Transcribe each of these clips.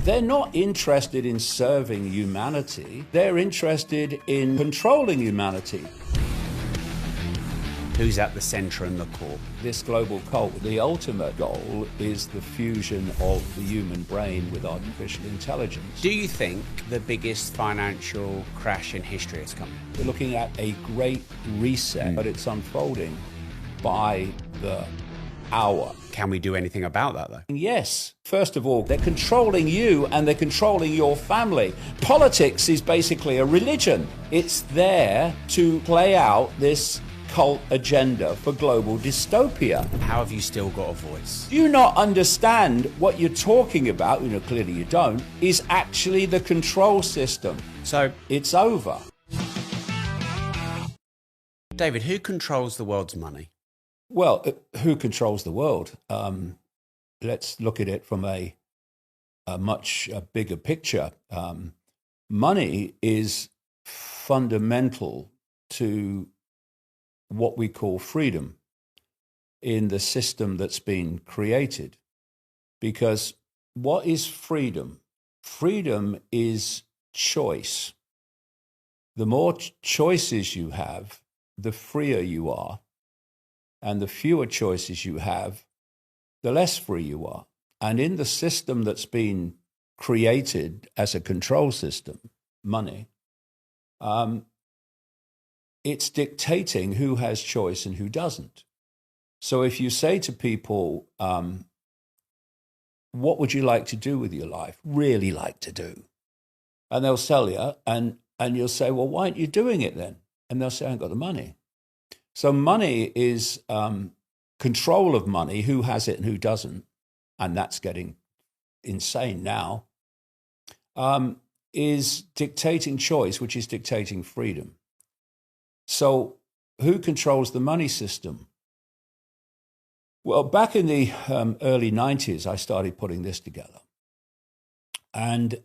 They're not interested in serving humanity. They're interested in controlling humanity. Who's at the centre and the core? This global cult, the ultimate goal is the fusion of the human brain with artificial intelligence. Do you think the biggest financial crash in history has come? We're looking at a great reset, but it's unfolding by the hour. Can we do anything about that, though? Yes. First of all, they're controlling you and they're controlling your family. Politics is basically a religion. It's there to play out this cult agenda for global dystopia. How have you still got a voice? Do you not understand what you're talking about? You know, clearly you don't, is actually the control system. So it's over. David, who controls the world's money? Well, who controls the world? Let's look at it from a much bigger picture. Money is fundamental to what we call freedom in the system that's been created. Because what is freedom? Freedom is choice. The more choices you have, the freer you are. And the fewer choices you have, the less free you are. And in the system that's been created as a control system, money, it's dictating who has choice and who doesn't. So if you say to people, what would you like to do with your life? Really like to do. And they'll tell you, and you'll say, well, why aren't you doing it then? And they'll say, I haven't got the money. So money is control of money, who has it and who doesn't, and that's getting insane now, is dictating choice, which is dictating freedom. So who controls the money system? Well, back in the early 90s, I started putting this together. And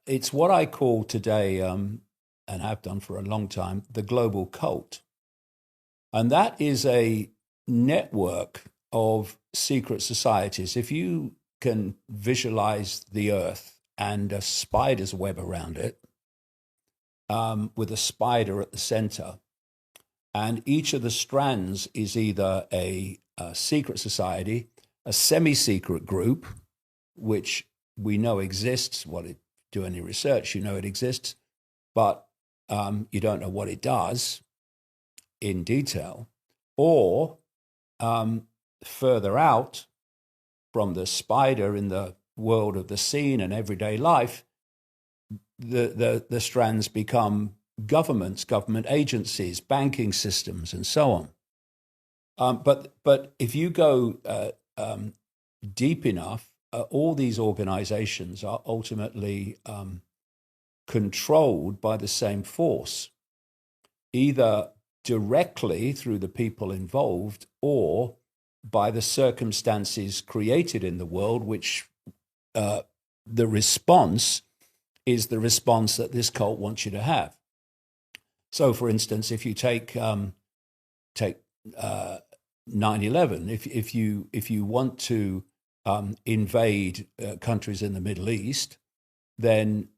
it's what I call today, and have done for a long time, the global cult. And that is a network of secret societies. If you can visualize the earth and a spider's web around it, with a spider at the center, and each of the strands is either a secret society, a semi-secret group, which we know exists. Do any research, you know it exists, but you don't know what it does in detail, or further out from the spider in the world of the scene and everyday life, the strands become governments, government agencies, banking systems, and so on. But if you go deep enough, all these organizations are ultimately controlled by the same force, either directly through the people involved or by the circumstances created in the world, which the response is the response that this cult wants you to have. So, for instance, if you take 9/11, if you want to invade countries in the Middle East, then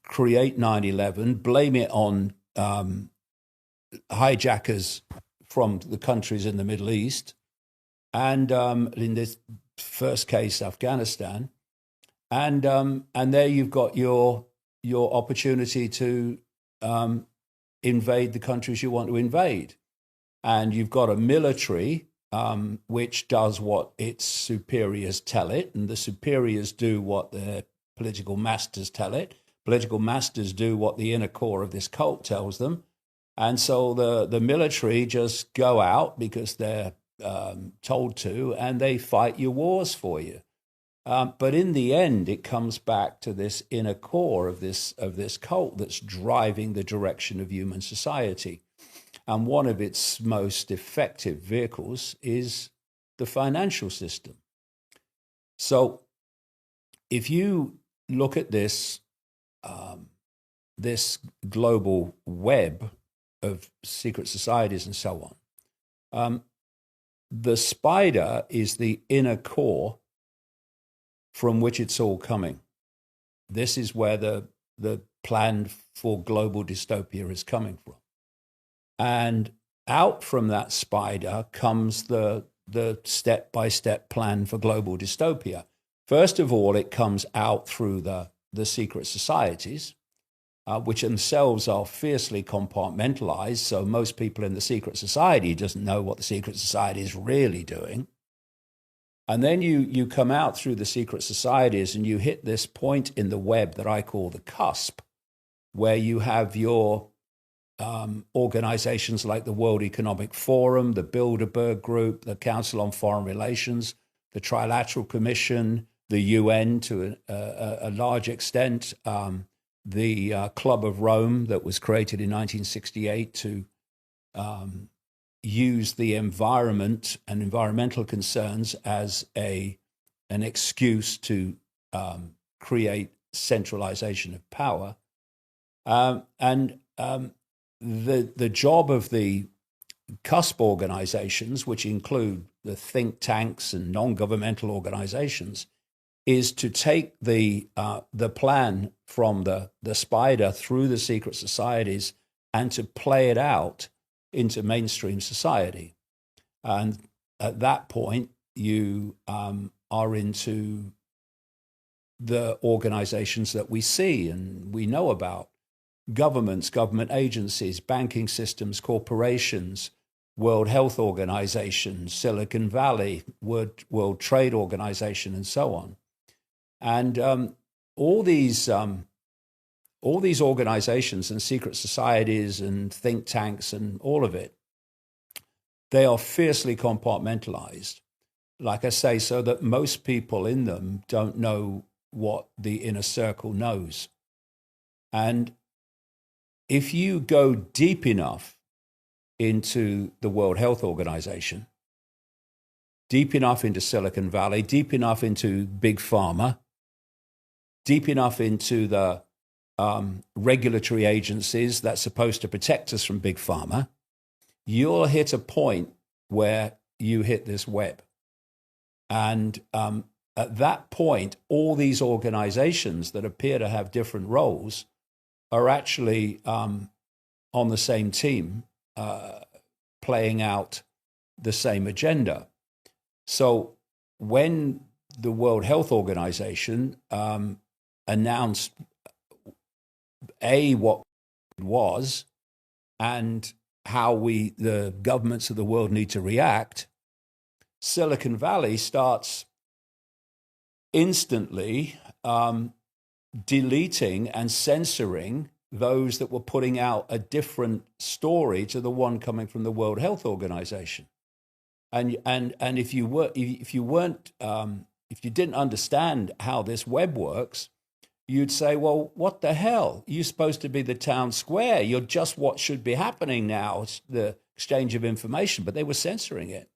create 9/11, blame it on hijackers from the countries in the Middle East, and in this first case, Afghanistan, and there you've got your opportunity to invade the countries you want to invade, and you've got a military which does what its superiors tell it, and the superiors do what their political masters tell it. Political masters do what the inner core of this cult tells them. And so the military just go out because they're told to, and they fight your wars for you. But in the end, it comes back to this inner core of this cult that's driving the direction of human society. And one of its most effective vehicles is the financial system. So if you look at this global web of secret societies and so on, the spider is the inner core from which it's all coming. This is where the plan for global dystopia is coming from. And out from that spider comes the step-by-step plan for global dystopia. First of all, it comes out through the secret societies, which themselves are fiercely compartmentalized. So most people in the secret society doesn't know what the secret society is really doing. And then you come out through the secret societies and you hit this point in the web that I call the cusp, where you have your organizations like the World Economic Forum, the Bilderberg Group, the Council on Foreign Relations, the Trilateral Commission, the UN to a large extent, the Club of Rome that was created in 1968 to use the environment and environmental concerns as an excuse to create centralization of power. The job of the cusp organizations, which include the think tanks and non-governmental organizations, is to take the plan from the spider through the secret societies and to play it out into mainstream society. And at that point, you are into the organizations that we see and we know about: governments, government agencies, banking systems, corporations, World Health Organization, Silicon Valley, World Trade Organization, and so on. And all these organizations and secret societies and think tanks and all of it, they are fiercely compartmentalized, like I say, so that most people in them don't know what the inner circle knows. And if you go deep enough into the World Health Organization, deep enough into Silicon Valley, deep enough into Big Pharma, deep enough into the regulatory agencies that's supposed to protect us from Big Pharma, you'll hit a point where you hit this web. And at that point, all these organizations that appear to have different roles are actually on the same team, playing out the same agenda. So when the World Health Organization announced what it was and how the governments of the world need to react, Silicon Valley starts instantly deleting and censoring those that were putting out a different story to the one coming from the World Health Organization. And if you didn't understand how this web works, you'd say, well, what the hell? You're supposed to be the town square. You're just what should be happening now. It's the exchange of information, but they were censoring it.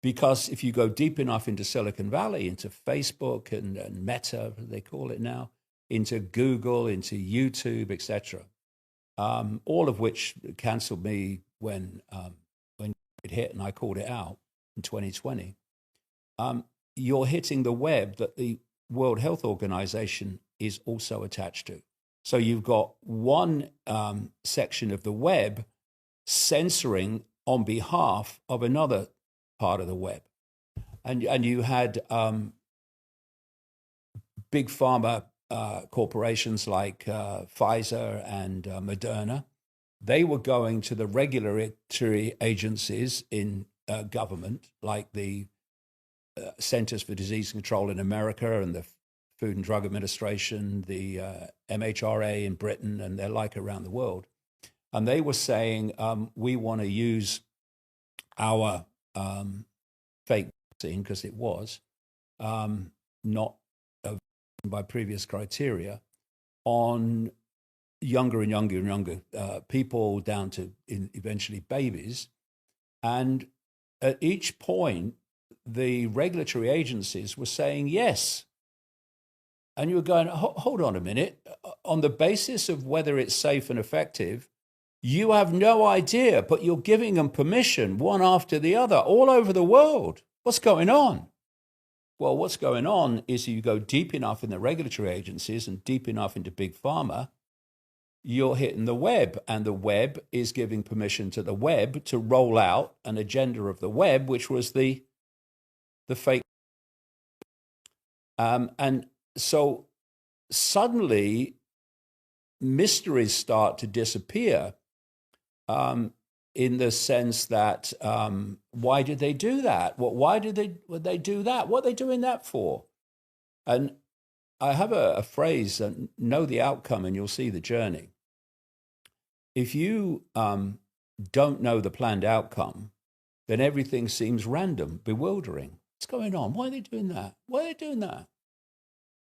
Because if you go deep enough into Silicon Valley, into Facebook and Meta, they call it now, into Google, into YouTube, etc., all of which canceled me when it hit and I called it out in 2020, you're hitting the web that the World Health Organization is also attached to. So you've got one section of the web censoring on behalf of another part of the web. And you had big pharma corporations like Pfizer and Moderna. They were going to the regulatory agencies in government, like the Centers for Disease Control in America and the Food and Drug Administration, the MHRA in Britain, and they're like around the world. And they were saying, we want to use our fake vaccine, because it was not by previous criteria, on younger and younger and younger people down to eventually babies. And at each point, the regulatory agencies were saying yes. And you were going, hold on a minute. On the basis of whether it's safe and effective, you have no idea, but you're giving them permission one after the other all over the world. What's going on? Well, what's going on is you go deep enough in the regulatory agencies and deep enough into big pharma, you're hitting the web, and the web is giving permission to the web to roll out an agenda of the web, which was the fake. And so suddenly mysteries start to disappear, in the sense that why did they do that? Why would they do that? What are they doing that for? And I have a phrase, know the outcome and you'll see the journey. If you don't know the planned outcome, then everything seems random, bewildering. What's going on? Why are they doing that? Why are they doing that?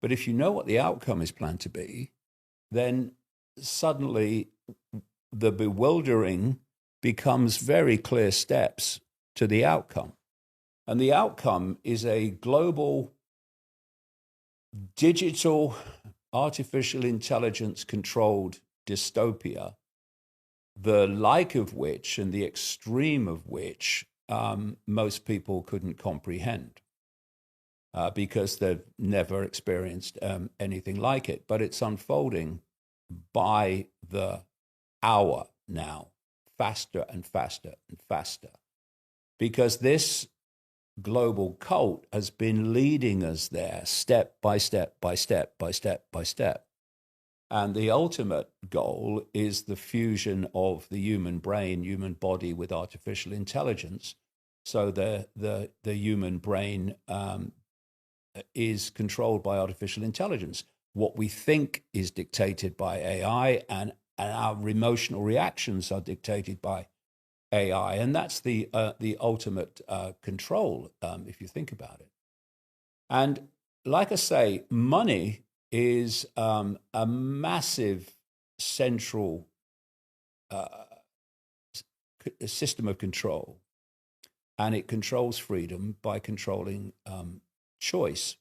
But if you know what the outcome is planned to be, then suddenly the bewildering becomes very clear steps to the outcome. And the outcome is a global, digital, artificial intelligence controlled dystopia, the like of which and the extreme of which most people couldn't comprehend, because they've never experienced anything like it. But it's unfolding by the hour now, faster and faster and faster, because this global cult has been leading us there step by step by step by step by step. And the ultimate goal is the fusion of the human brain, human body with artificial intelligence. So the human brain is controlled by artificial intelligence. What we think is dictated by AI, and our emotional reactions are dictated by AI. And that's the ultimate control, if you think about it. And like I say, money is a massive central system of control, and it controls freedom by controlling choice.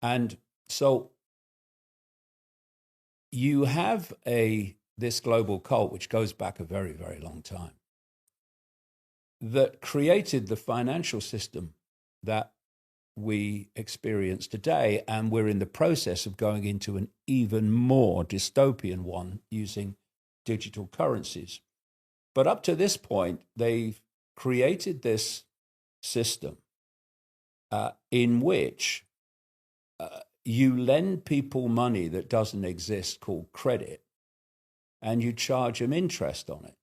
And so you have this global cult, which goes back a very, very long time, that created the financial system that we experience today, and we're in the process of going into an even more dystopian one using digital currencies. But up to this point, they've created this system in which you lend people money that doesn't exist, called credit, and you charge them interest on it.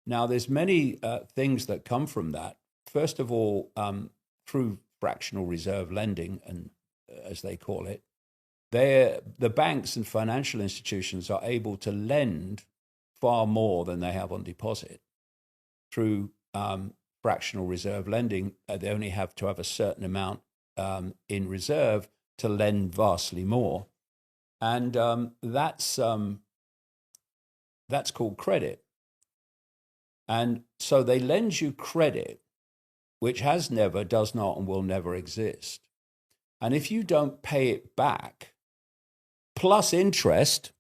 Now, there's many things that come from that. First of all, through fractional reserve lending, and as they call it, the banks and financial institutions are able to lend far more than they have on deposit. Through fractional reserve lending, they only have to have a certain amount in reserve to lend vastly more, and that's called credit. And so they lend you credit, which has never, does not, and will never exist. And if you don't pay it back, plus interest,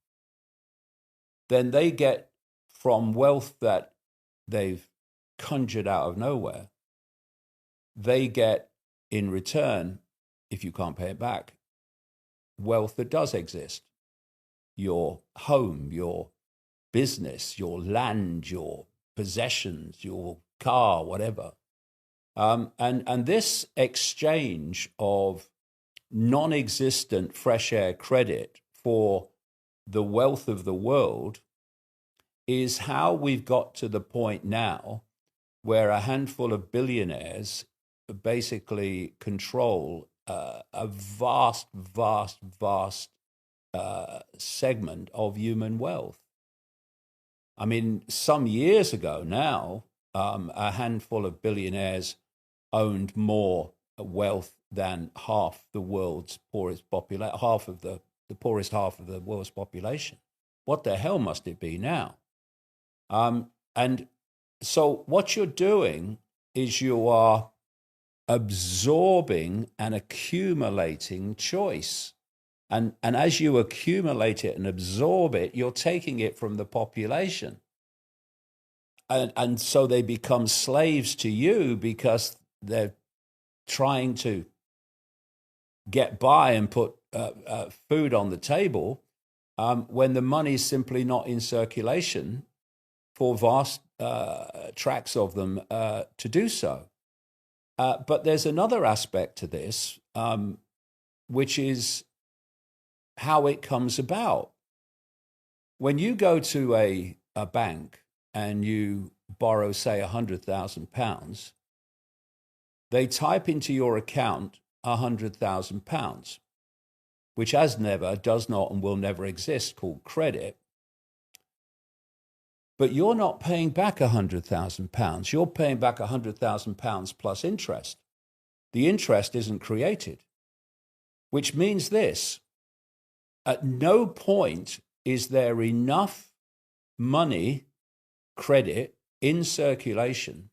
then they get from wealth that they've conjured out of nowhere, they get in return, if you can't pay it back, wealth that does exist. Your home, your business, your land, your possessions, your car, whatever. And this exchange of non-existent fresh air credit for the wealth of the world is how we've got to the point now where a handful of billionaires basically control a vast segment of human wealth. I mean, some years ago now, a handful of billionaires owned more wealth than half the world's poorest population, the poorest half of the world's population. What the hell must it be now? And so what you're doing is you are absorbing and accumulating choice. And as you accumulate it and absorb it, you're taking it from the population. And so they become slaves to you because they're trying to get by and put food on the table when the money is simply not in circulation for vast tracts of them to do so. But there's another aspect to this, which is how it comes about. When you go to a bank and you borrow, say, £100,000, they type into your account £100,000, which does not, and will never exist, called credit. But you're not paying back £100,000. You're paying back £100,000 plus interest. The interest isn't created, which means this: at no point is there enough money, credit, in circulation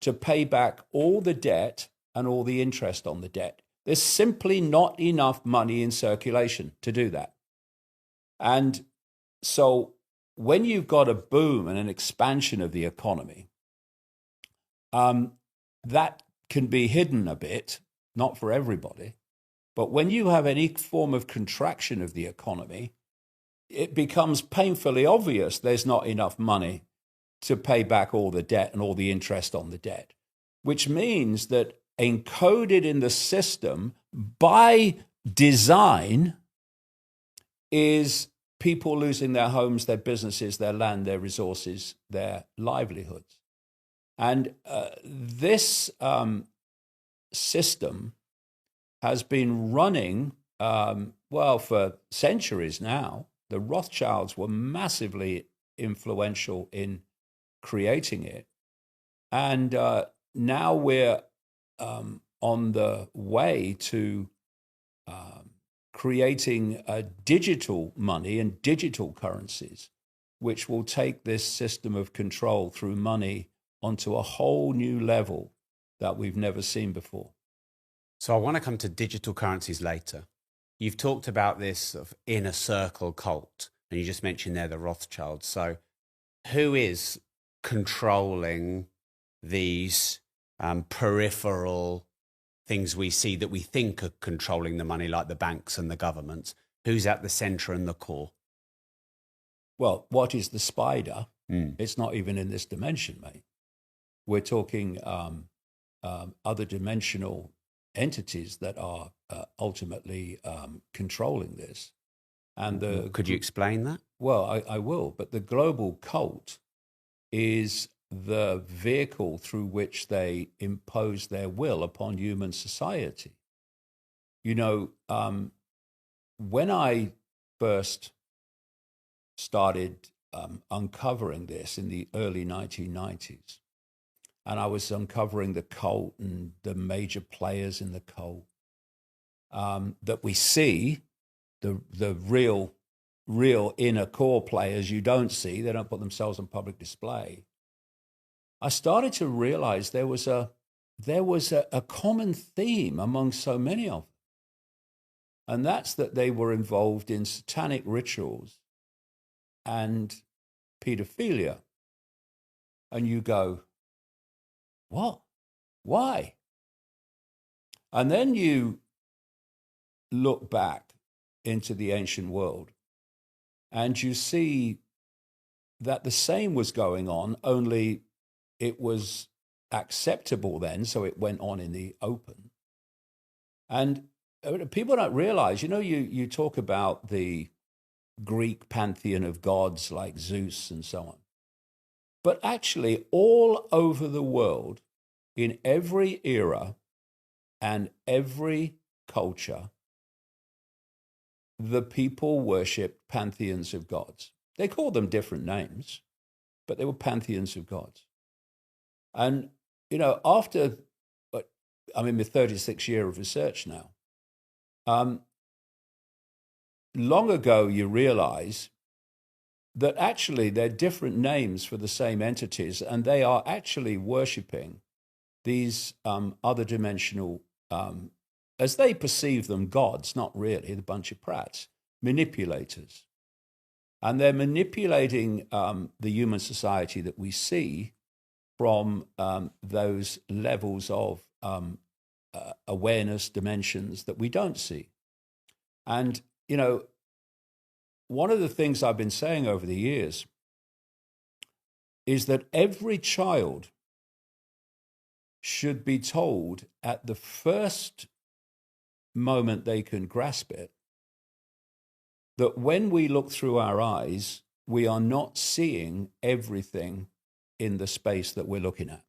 to pay back all the debt and all the interest on the debt. There's simply not enough money in circulation to do that. And so when you've got a boom and an expansion of the economy, that can be hidden a bit, not for everybody. But when you have any form of contraction of the economy, it becomes painfully obvious there's not enough money to pay back all the debt and all the interest on the debt, which means that encoded in the system by design is people losing their homes, their businesses, their land, their resources, their livelihoods. And this system has been running, for centuries now. The Rothschilds were massively influential in creating it. And now we're on the way to creating digital money and digital currencies, which will take this system of control through money onto a whole new level that we've never seen before. So I want to come to digital currencies later. You've talked about this sort of inner circle cult, and you just mentioned there the Rothschilds. So who is controlling these peripheral things we see that we think are controlling the money, like the banks and the governments? Who's at the center and the core? Well, what is the spider? It's not even in this dimension, mate. We're talking other dimensional entities that are ultimately controlling this. And could you explain that? Well, I will. But the global cult is the vehicle through which they impose their will upon human society. You know, when I first started uncovering this in the early 1990s, and I was uncovering the cult and the major players in the cult that we see, the real inner core players you don't see. They don't put themselves on public display. I started to realize there was a common theme among so many of them. And that's that they were involved in satanic rituals and pedophilia. And you go, what? Why? And then you look back into the ancient world and you see that the same was going on, only it was acceptable then, so it went on in the open. And people don't realize, you talk about the Greek pantheon of gods like Zeus and so on. But actually, all over the world, in every era and every culture, the people worshipped pantheons of gods. They called them different names, but they were pantheons of gods. And, after, I'm in my 36th year of research now, long ago you realize that actually they're different names for the same entities, and they are actually worshipping these other dimensional, as they perceive them, gods, not really, a bunch of prats, manipulators. And they're manipulating the human society that we see from those levels of awareness dimensions that we don't see. And, you know, one of the things I've been saying over the years is that every child should be told at the first moment they can grasp it that when we look through our eyes, we are not seeing everything in the space that we're looking at.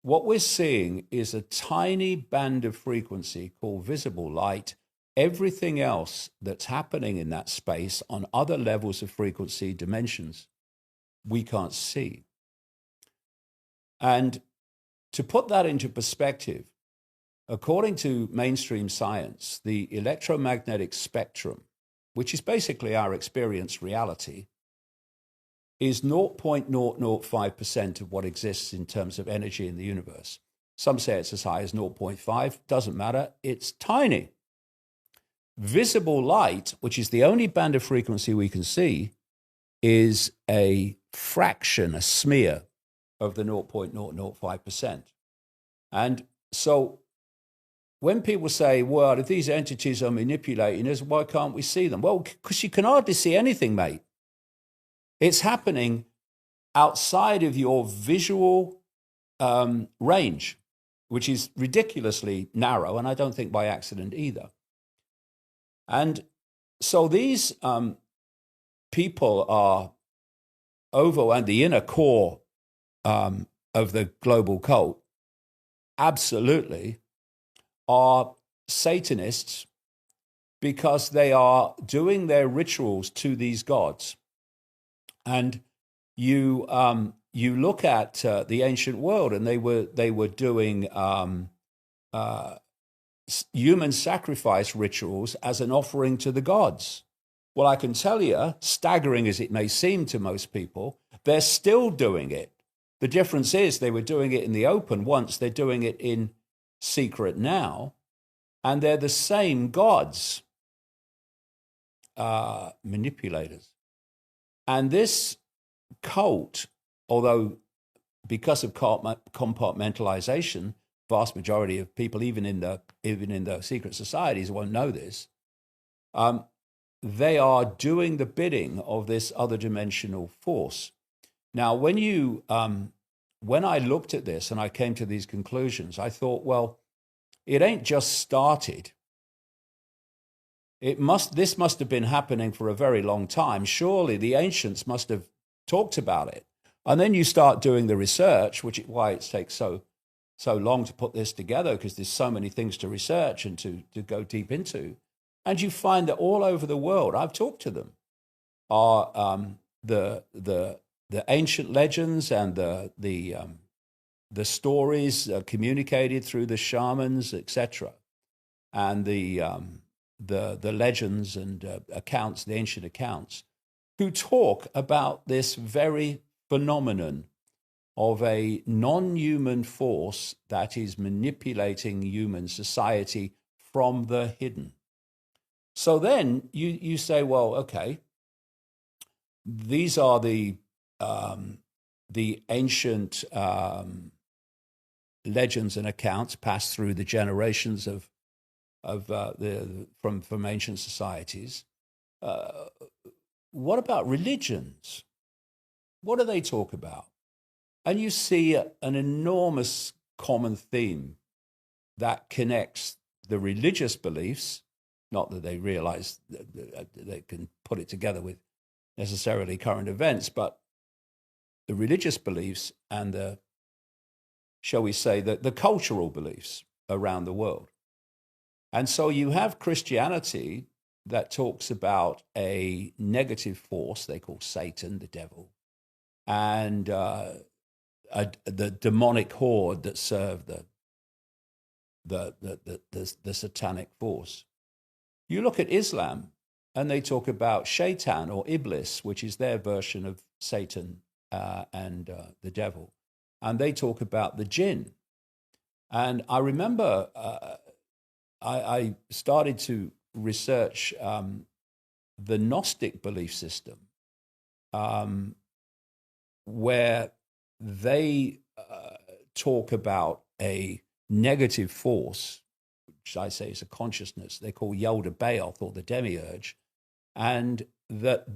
What we're seeing is a tiny band of frequency called visible light. Everything else that's happening in that space on other levels of frequency dimensions, we can't see. And to put that into perspective, according to mainstream science, the electromagnetic spectrum, which is basically our experienced reality, is 0.005% of what exists in terms of energy in the universe. Some say it's as high as 0.5, doesn't matter, it's tiny. Visible light, which is the only band of frequency we can see, is a fraction, a smear of the 0.005%. And so when people say, well, if these entities are manipulating us, why can't we see them? Well, because you can hardly see anything, mate. It's happening outside of your visual range, which is ridiculously narrow, and I don't think by accident either. And so these people are over, and the inner core of the global cult absolutely are Satanists because they are doing their rituals to these gods. And you look at the ancient world, and they were doing human sacrifice rituals as an offering to the gods. Well, I can tell you, staggering as it may seem to most people, they're still doing it. The difference is they were doing it in the open once, they're doing it in secret now, and they're the same gods, manipulators. And this cult, although because of compartmentalization, vast majority of people, even in the secret societies, won't know this. They are doing the bidding of this other dimensional force. Now, when I looked at this and I came to these conclusions, I thought, well, it ain't just started. This must have been happening for a very long time. Surely the ancients must have talked about it. And then you start doing the research, which is why it takes so long to put this together, because there's so many things to research and to go deep into. And you find that all over the world, I've talked to them, are the ancient legends and the stories communicated through the shamans, etc., and the legends and accounts, the ancient accounts, who talk about this very phenomenon of a non-human force that is manipulating human society from the hidden. So then you say, well, okay, these are the ancient legends and accounts passed through the generations from ancient societies. What about religions? What do they talk about? And you see an enormous common theme that connects the religious beliefs, not that they realize that they can put it together with necessarily current events, but the religious beliefs and the cultural beliefs around the world. And so you have Christianity that talks about a negative force they call Satan, the devil, and the demonic horde that serve the satanic force. You look at Islam, and they talk about Shaitan or Iblis, which is their version of Satan and the devil, and they talk about the jinn. And I remember I started to research the Gnostic belief system, where they talk about a negative force, which I say is a consciousness, they call Yalda Baoth, or the demiurge, and that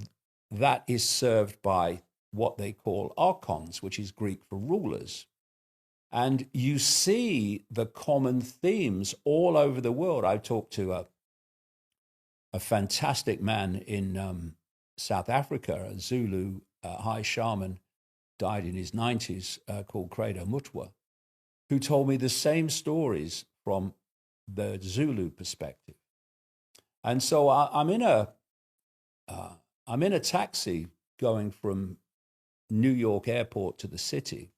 is served by what they call archons, which is Greek for rulers. And you see the common themes all over the world. I talked to a fantastic man in South Africa, a Zulu high shaman, died in his 90s, called Credo Mutwa, who told me the same stories from the Zulu perspective. And so I'm in a taxi going from New York airport to the city,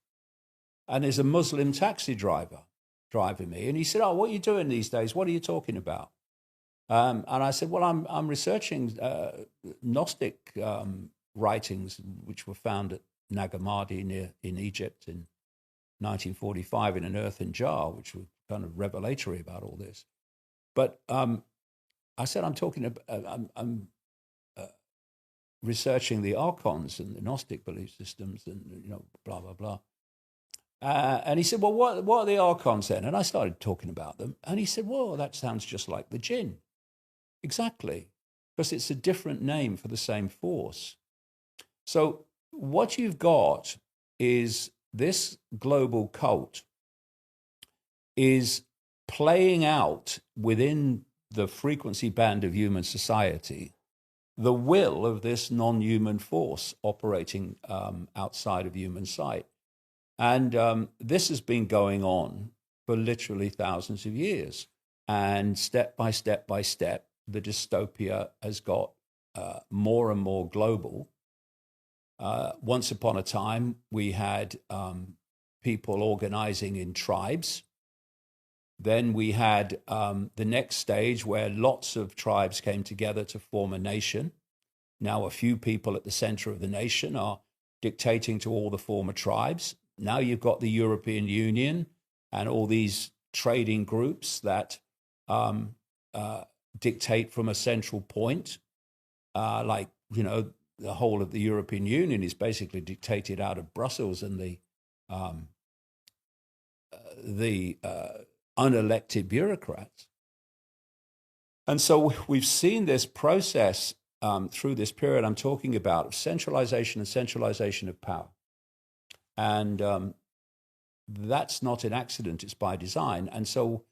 and there's a Muslim taxi driver driving me, and he said, "Oh, what are you doing these days? What are you talking about?" And I said, "Well, I'm researching Gnostic writings which were found at Nag Hammadi in Egypt in 1945 in an earthen jar, which was kind of revelatory about all this." But I said, I'm researching the archons and the Gnostic belief systems, and blah blah blah. And he said, "Well, what are the archons then?" And I started talking about them, and he said, "Well, that sounds just like the jinn." Exactly, because it's a different name for the same force. So what you've got is this global cult is playing out within the frequency band of human society the will of this non-human force operating outside of human sight. And this has been going on for literally thousands of years. And step by step by step, the dystopia has got more and more global. Once upon a time, we had people organizing in tribes. Then we had the next stage where lots of tribes came together to form a nation. Now a few people at the center of the nation are dictating to all the former tribes. Now you've got the European Union and all these trading groups that dictate from a central point. The whole of the European Union is basically dictated out of Brussels and the unelected bureaucrats. And so we've seen this process through this period I'm talking about of centralization of power. And that's not an accident, it's by design. And so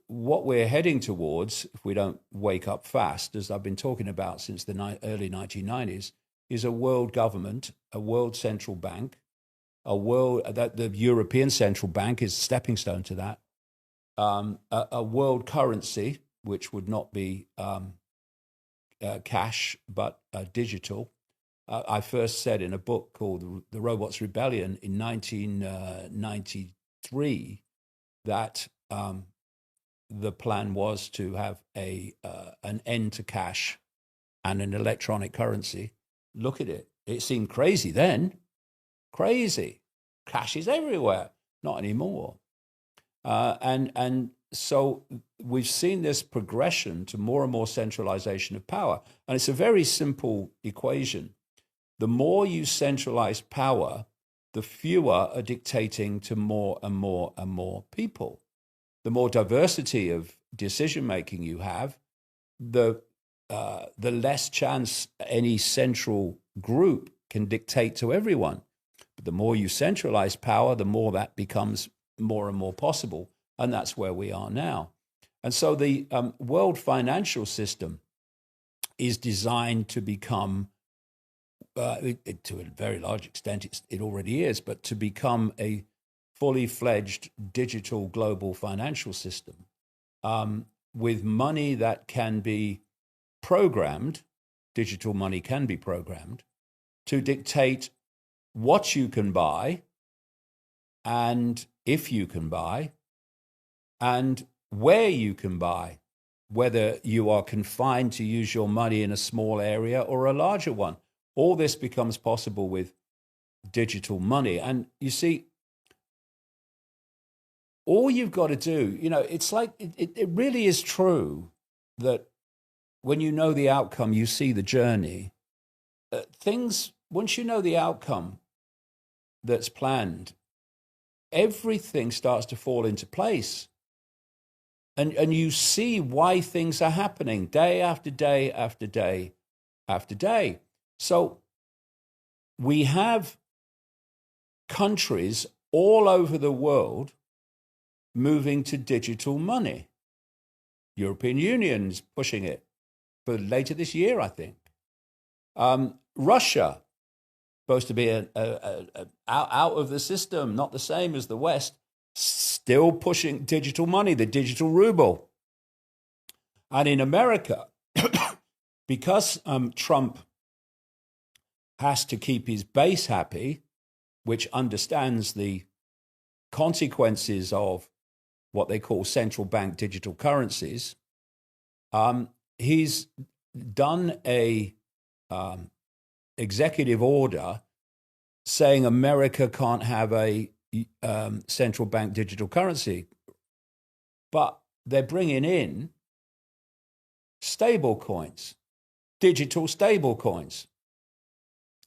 what we're heading towards, if we don't wake up fast, as I've been talking about since the early 1990s, is a world government, a world central bank, that the European Central Bank is a stepping stone to that, a world currency, which would not be cash, but digital. I first said in a book called The Robots' Rebellion in 1993 that the plan was to have an end to cash and an electronic currency. Look at it. It seemed crazy then. Crazy. Cash is everywhere. Not anymore. And so we've seen this progression to more and more centralization of power. And it's a very simple equation. The more you centralize power, the fewer are dictating to more and more and more people. The more diversity of decision-making you have, the less chance any central group can dictate to everyone. But the more you centralize power, the more that becomes more and more possible. And that's where we are now. And so the world financial system is designed to become, to a very large extent, it already is, but to become a fully fledged digital global financial system with money that can be programmed, digital money can be programmed, to dictate what you can buy and if you can buy and where you can buy, whether you are confined to use your money in a small area or a larger one. All this becomes possible with digital money. And you see, all you've got to do, it's like, it really is true that when you know the outcome, you see the journey. Once you know the outcome that's planned, everything starts to fall into place. And you see why things are happening day after day after day after day. So we have countries all over the world moving to digital money. European Union is pushing it for later this year, I think. Russia, supposed to be out of the system, not the same as the West, still pushing digital money, the digital ruble. And in America, because Trump has to keep his base happy, which understands the consequences of what they call central bank digital currencies, he's done a executive order saying America can't have a central bank digital currency, but they're bringing in stable coins, digital stable coins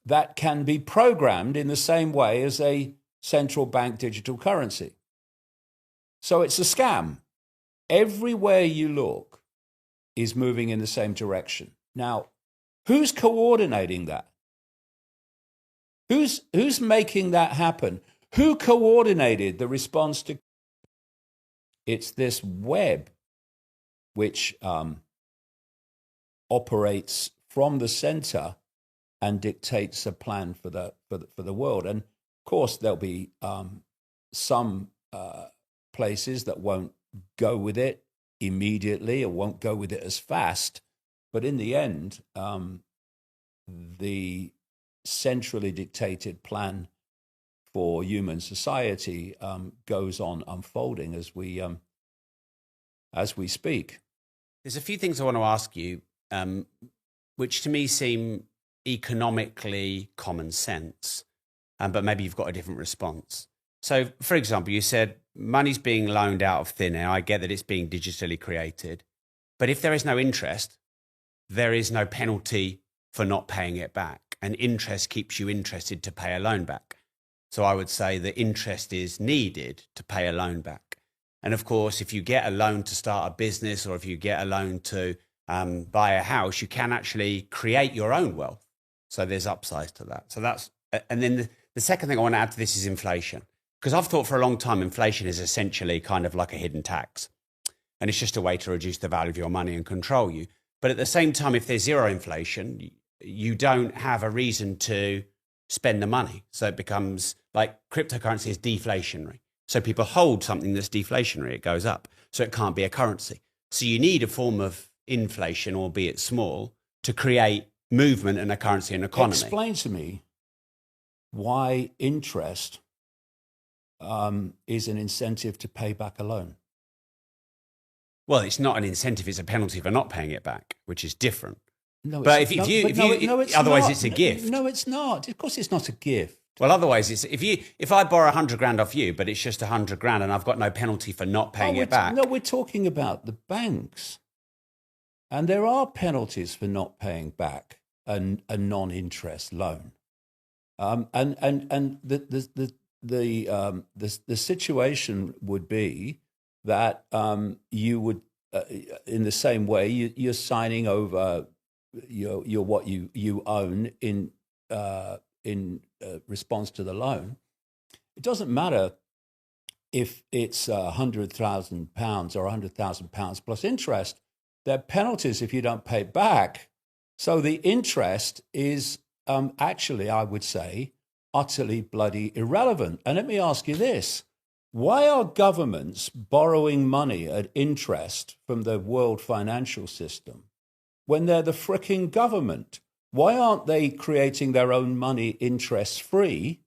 that can be programmed in the same way as a central bank digital currency. So it's a scam. Everywhere you look is moving in the same direction. Now, who's coordinating that? Who's making that happen? Who coordinated the response to? It's this web which operates from the center and dictates a plan for the world. And of course, there'll be some places that won't go with it immediately or won't go with it as fast. But in the end, the centrally dictated plan for human society goes on unfolding as we speak. There's a few things I want to ask you, which to me seem economically common sense, but maybe you've got a different response. So, for example, you said money's being loaned out of thin air. I get that it's being digitally created, but if there is no interest, there is no penalty for not paying it back, and interest keeps you interested to pay a loan back. So I would say that interest is needed to pay a loan back. And of course, if you get a loan to start a business, or if you get a loan to buy a house, you can actually create your own wealth. So there's upsides to that. So that's, and then the second thing I want to add to this is inflation. Because I've thought for a long time, inflation is essentially kind of like a hidden tax. And it's just a way to reduce the value of your money and control you. But at the same time, if there's zero inflation, you don't have a reason to spend the money. So it becomes like cryptocurrency is deflationary. So people hold something that's deflationary, it goes up. So it can't be a currency. So you need a form of inflation, albeit small, to create movement in a currency and economy. Explain to me why interest is an incentive to pay back a loan. Well, it's not an incentive; it's a penalty for not paying it back, which is different. No, but otherwise it's a gift. No, it's not. Of course, it's not a gift. Well, otherwise, it's if I borrow 100 grand off you, but it's just 100 grand, and I've got no penalty for not paying it back. No, we're talking about the banks, and there are penalties for not paying back a non-interest loan, and the situation would be that you would, in the same way, you're signing over your what you own in response to the loan. It doesn't matter if it's £100,000 or £100,000 plus interest. There are penalties if you don't pay it back. So the interest is actually, I would say, utterly bloody irrelevant. And let me ask you this. Why are governments borrowing money at interest from the world financial system when they're the fricking government? Why aren't they creating their own money interest-free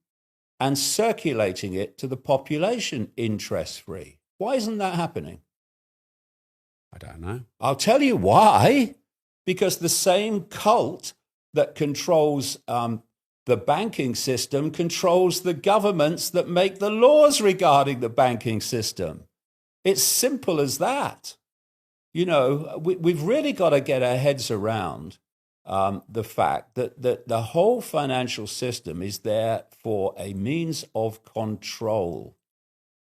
and circulating it to the population interest-free? Why isn't that happening? I don't know. I'll tell you why. Because the same cult that controls the banking system controls the governments that make the laws regarding the banking system. It's simple as that. You know, we've really got to get our heads around the fact that the whole financial system is there for a means of control.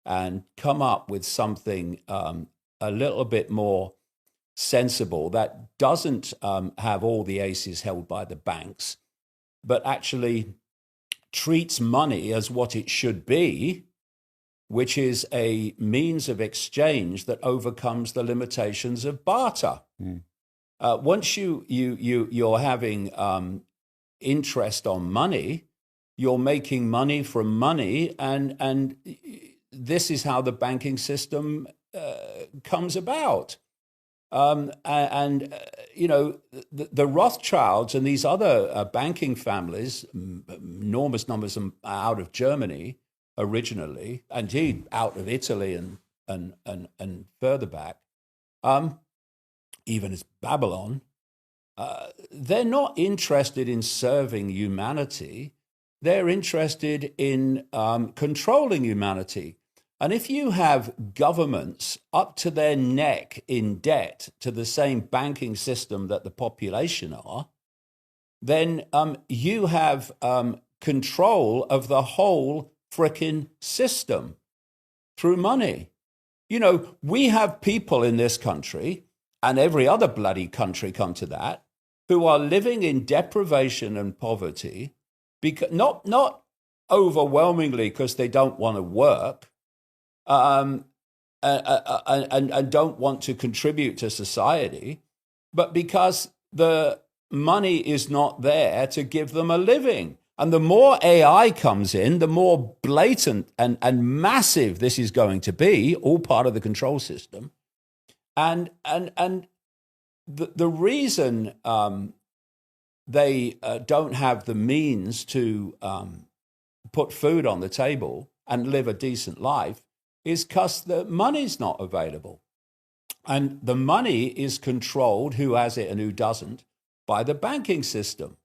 and come up with something a little bit more sensible that doesn't have all the aces held by the banks, but actually treats money as what it should be, which is a means of exchange that overcomes the limitations of barter. Once you're having interest on money, you're making money from money, and this is how the banking system comes about. The Rothschilds and these other banking families, enormous numbers out of Germany originally, indeed out of Italy and further back, even as Babylon, they're not interested in serving humanity. They're interested in controlling humanity. And if you have governments up to their neck in debt to the same banking system that the population are, then you have control of the whole frickin' system through money. You know, we have people in this country, and every other bloody country come to that, who are living in deprivation and poverty, because not overwhelmingly because they don't want to work, and don't want to contribute to society, but because the money is not there to give them a living. And the more AI comes in, the more blatant and massive this is going to be, all part of the control system. And the reason they don't have the means to put food on the table and live a decent life is because the money's not available. And the money is controlled, who has it and who doesn't, by the banking system.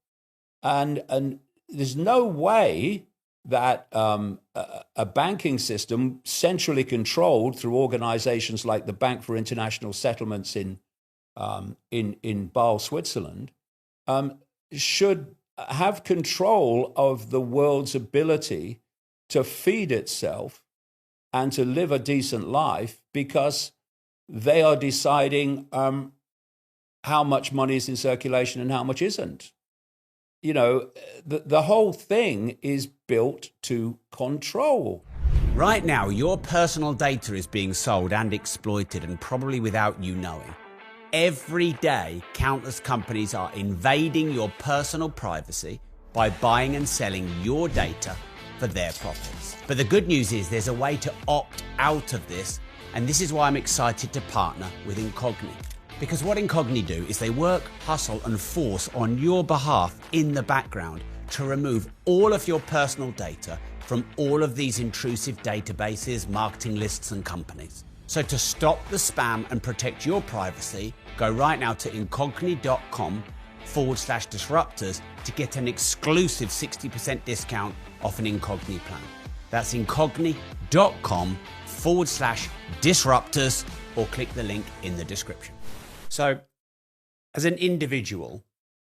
And there's no way that a banking system centrally controlled through organizations like the Bank for International Settlements in Basel, Switzerland, should have control of the world's ability to feed itself and to live a decent life, because they are deciding how much money is in circulation and how much isn't. You know, the whole thing is built to control. Right now, your personal data is being sold and exploited, and probably without you knowing. Every day, countless companies are invading your personal privacy by buying and selling your data for their profits. But the good news is there's a way to opt out of this, and this is why I'm excited to partner with Incogni. Because what Incogni do is they work, hustle and force on your behalf in the background to remove all of your personal data from all of these intrusive databases, marketing lists and companies. So to stop the spam and protect your privacy, go right now to incogni.com/disruptors to get an exclusive 60% discount off an Incogni plan. That's incogni.com/disruptors, or click the link in the description. So as an individual,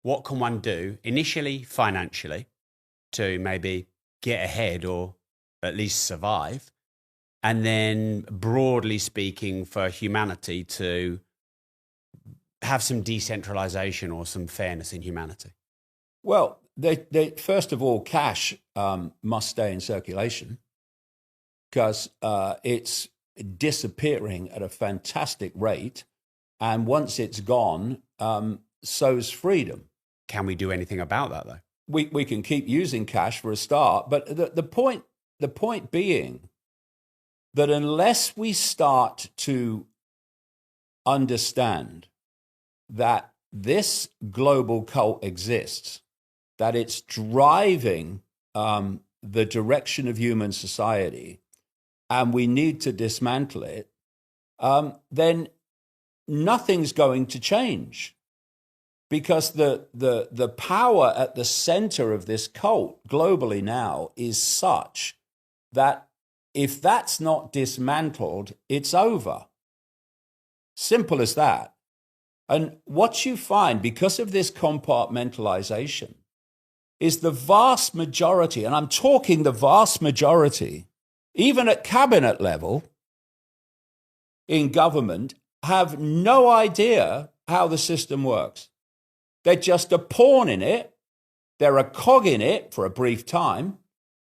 what can one do initially financially to maybe get ahead or at least survive? And then broadly speaking, for humanity to have some decentralization or some fairness in humanity? Well, they first of all, cash must stay in circulation, because it's disappearing at a fantastic rate. And once it's gone, so's freedom. Can we do anything about that, though? We can keep using cash for a start. But the point being that unless we start to understand that this global cult exists, that it's driving the direction of human society, and we need to dismantle it, then nothing's going to change. Because the power at the center of this cult globally now is such that if that's not dismantled, it's over. Simple as that. And what you find, because of this compartmentalization, is the vast majority, and I'm talking the vast majority even at cabinet level in government, have no idea how the system works. They're just a pawn in it. They're a cog in it for a brief time,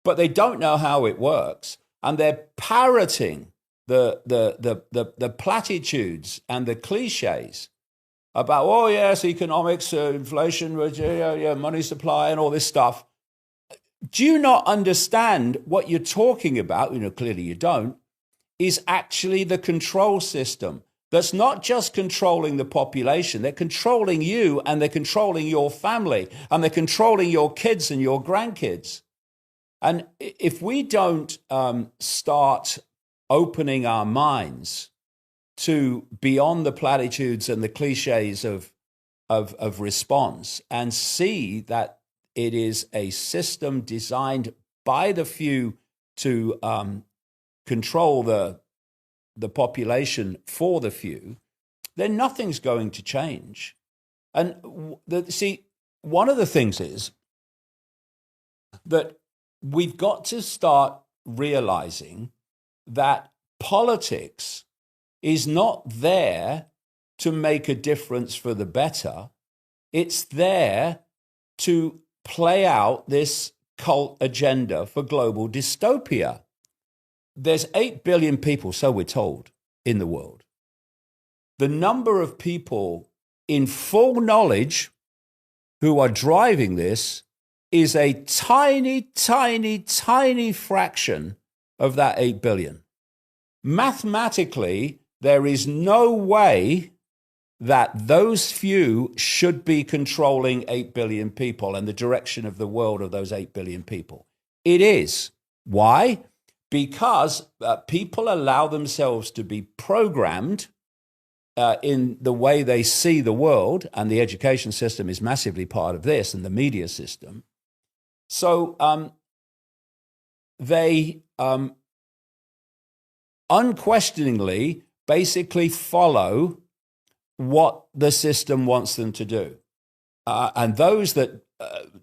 but they don't know how it works. And they're parroting the platitudes and the cliches about, oh, yes, economics, inflation, money supply, and all this stuff. Do you not understand what you're talking about? Clearly you don't. Is actually the control system that's not just controlling the population. They're controlling you, and they're controlling your family, and they're controlling your kids and your grandkids. And if we don't start opening our minds to beyond the platitudes and the cliches of response, and see that it is a system designed by the few to control the population for the few, then nothing's going to change. And one of the things is that we've got to start realizing that politics is not there to make a difference for the better. It's there to play out this cult agenda for global dystopia. There's 8 billion people, so we're told, in the world. The number of people in full knowledge who are driving this is a tiny, tiny, tiny fraction of that 8 billion. Mathematically, there is no way that those few should be controlling 8 billion people and the direction of the world of those 8 billion people. It is. Why? Because people allow themselves to be programmed in the way they see the world, and the education system is massively part of this, and the media system. So they unquestioningly basically follow what the system wants them to do. And those that,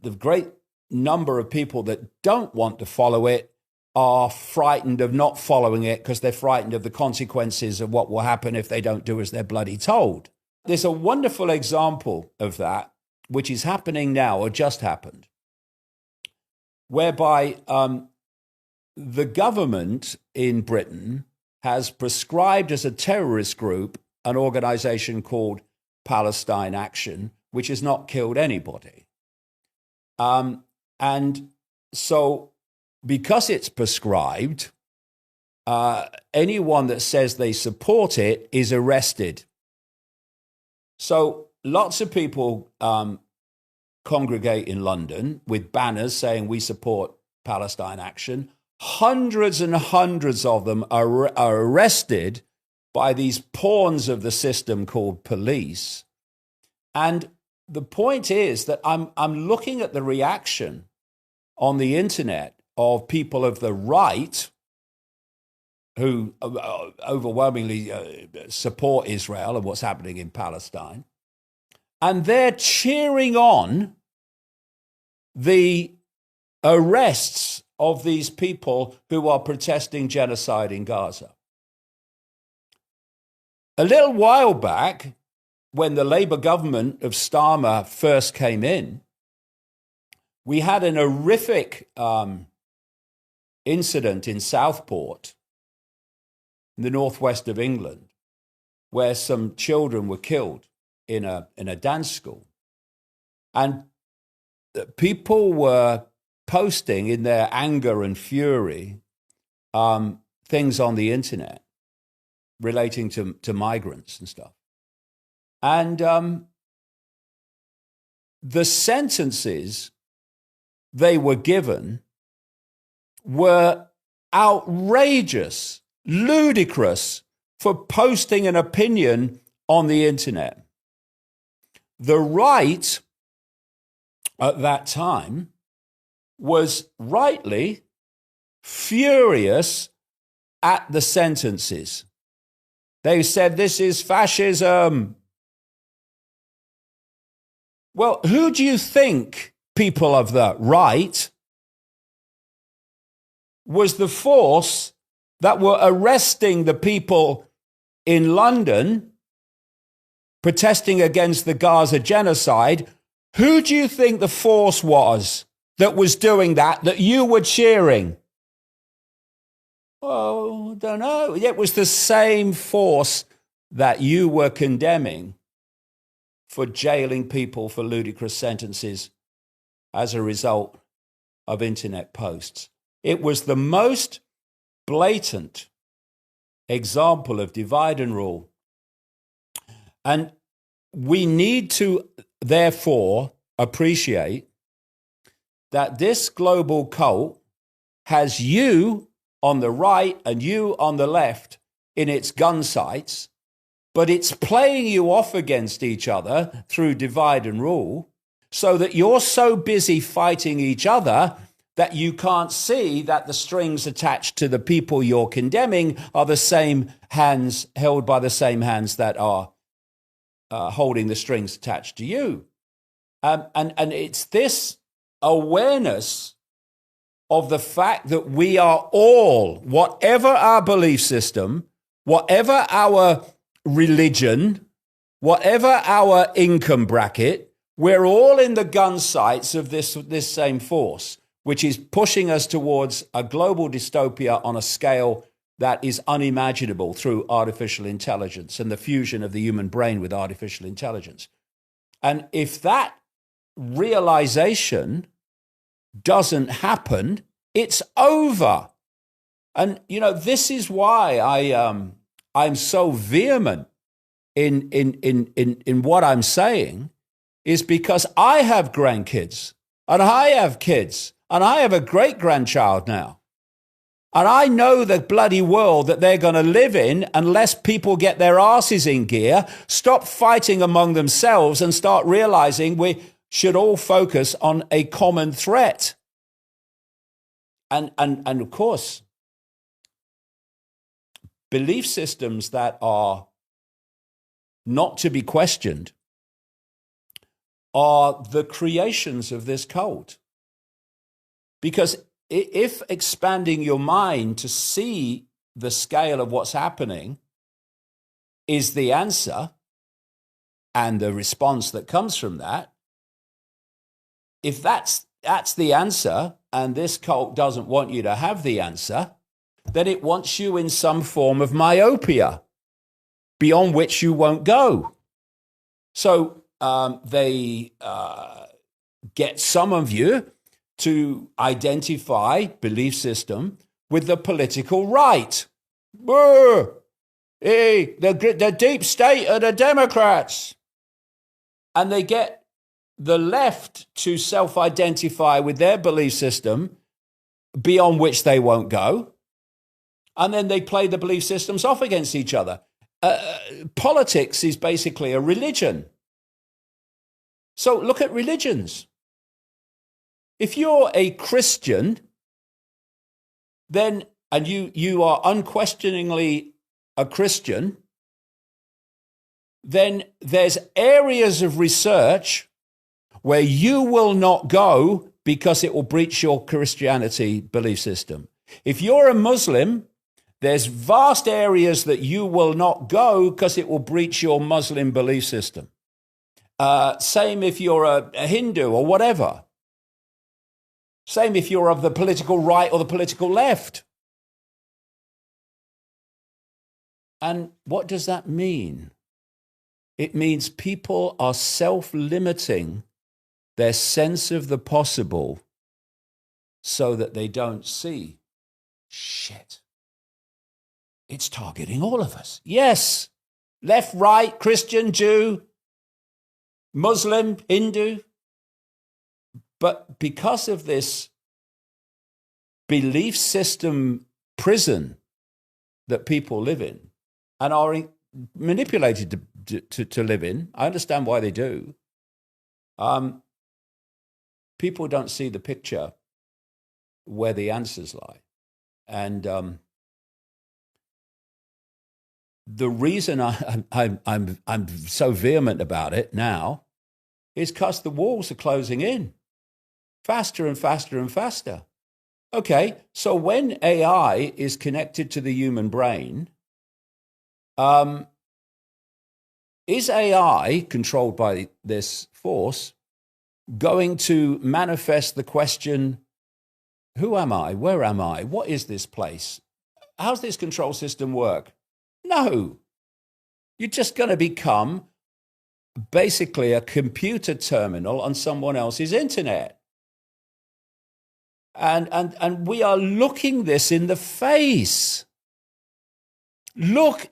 the great number of people that don't want to follow it, are frightened of not following it because they're frightened of the consequences of what will happen if they don't do as they're bloody told. There's a wonderful example of that, which is happening now, or just happened, whereby the government in Britain has prescribed as a terrorist group an organization called Palestine Action, which has not killed anybody. And so because it's prescribed, anyone that says they support it is arrested. So lots of people congregate in London with banners saying we support Palestine Action. Hundreds and hundreds of them are arrested by these pawns of the system called police. And the point is that I'm looking at the reaction on the internet of people of the right who overwhelmingly support Israel and what's happening in Palestine. And they're cheering on the arrests of these people who are protesting genocide in Gaza. A little while back, when the Labour government of Starmer first came in, we had an horrific incident in Southport, in the northwest of England, where some children were killed in a dance school. And people were posting in their anger and fury things on the internet relating to migrants and stuff. And the sentences they were given were outrageous, ludicrous for posting an opinion on the internet. The right at that time was rightly furious at the sentences. They said, this is fascism. Well, who do you think, people of the right, was the force that were arresting the people in London protesting against the Gaza genocide. Who do you think the force was that was doing that you were cheering? Oh, I don't know. It was the same force that you were condemning for jailing people for ludicrous sentences as a result of internet posts. It was the most blatant example of divide and rule. And we need to, therefore, appreciate that this global cult has you on the right and you on the left in its gun sights, but it's playing you off against each other through divide and rule, so that you're so busy fighting each other that you can't see that the strings attached to the people you're condemning are the same hands, held by the same hands that are holding the strings attached to you. And it's this awareness of the fact that we are all, whatever our belief system, whatever our religion, whatever our income bracket, we're all in the gun sights of this same force, which is pushing us towards a global dystopia on a scale that is unimaginable through artificial intelligence and the fusion of the human brain with artificial intelligence. And if that realization doesn't happen, it's over. And, you know, this is why I'm so vehement in what I'm saying, is because I have grandkids and I have kids and I have a great-grandchild now. And I know the bloody world that they're going to live in unless people get their asses in gear, stop fighting among themselves and start realizing we should all focus on a common threat. And of course, belief systems that are not to be questioned are the creations of this cult. Because if expanding your mind to see the scale of what's happening is the answer and the response that comes from that, if that's the answer and this cult doesn't want you to have the answer, then it wants you in some form of myopia beyond which you won't go. So they get some of you to identify belief system with the political right. Hey, the deep state are the Democrats. And they get the left to self-identify with their belief system beyond which they won't go. And then they play the belief systems off against each other. Politics is basically a religion. So look at religions. If you're a Christian, then, and you are unquestioningly a Christian, then there's areas of research where you will not go because it will breach your Christianity belief system. If you're a Muslim, there's vast areas that you will not go because it will breach your Muslim belief system. Same if you're a Hindu or whatever. Same if you're of the political right or the political left. And what does that mean? It means people are self-limiting their sense of the possible so that they don't see, shit, it's targeting all of us. Yes, left, right, Christian, Jew, Muslim, Hindu. But because of this belief system prison that people live in and are manipulated to live in, I understand why they do. People don't see the picture where the answers lie. And the reason I'm so vehement about it now is because the walls are closing in faster and faster and faster. Okay, so when AI is connected to the human brain, is AI controlled by this force going to manifest the question, who am I? Where am I? What is this place? How's this control system work? No. You're just going to become basically a computer terminal on someone else's internet. And we are looking this in the face. Look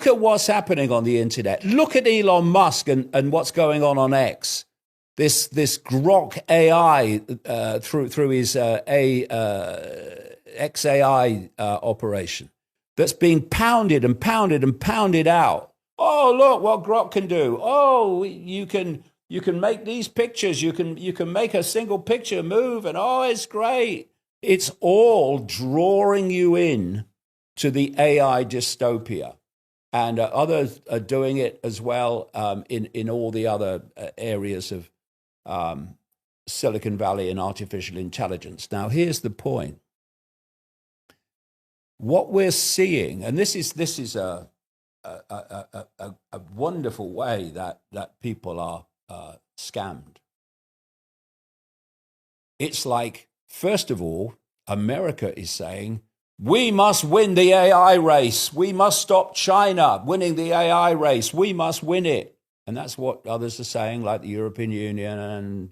at what's happening on the internet. Look at Elon Musk and what's going on X. This Grok AI through his XAI operation that's being pounded and pounded and pounded out. Oh, look what Grok can do. Oh, you can make these pictures. You can make a single picture move, and oh, it's great. It's all drawing you in to the AI dystopia. And others are doing it as well in all the other areas of Silicon Valley and artificial intelligence. Now, here's the point. What we're seeing, and this is a wonderful way that people are scammed. It's like, first of all, America is saying, we must win the AI race. We must stop China winning the AI race. We must win it. And that's what others are saying, like the European Union and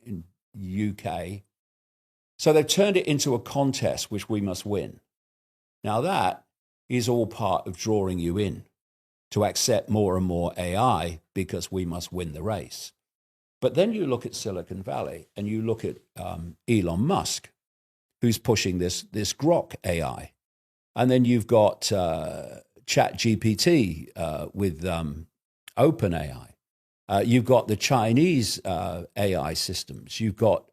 in UK. So they've turned it into a contest, which we must win. Now that is all part of drawing you in to accept more and more AI because we must win the race. But then you look at Silicon Valley and you look at Elon Musk, who's pushing this Grok AI. And then you've got ChatGPT with OpenAI. You've got the Chinese AI systems. You've got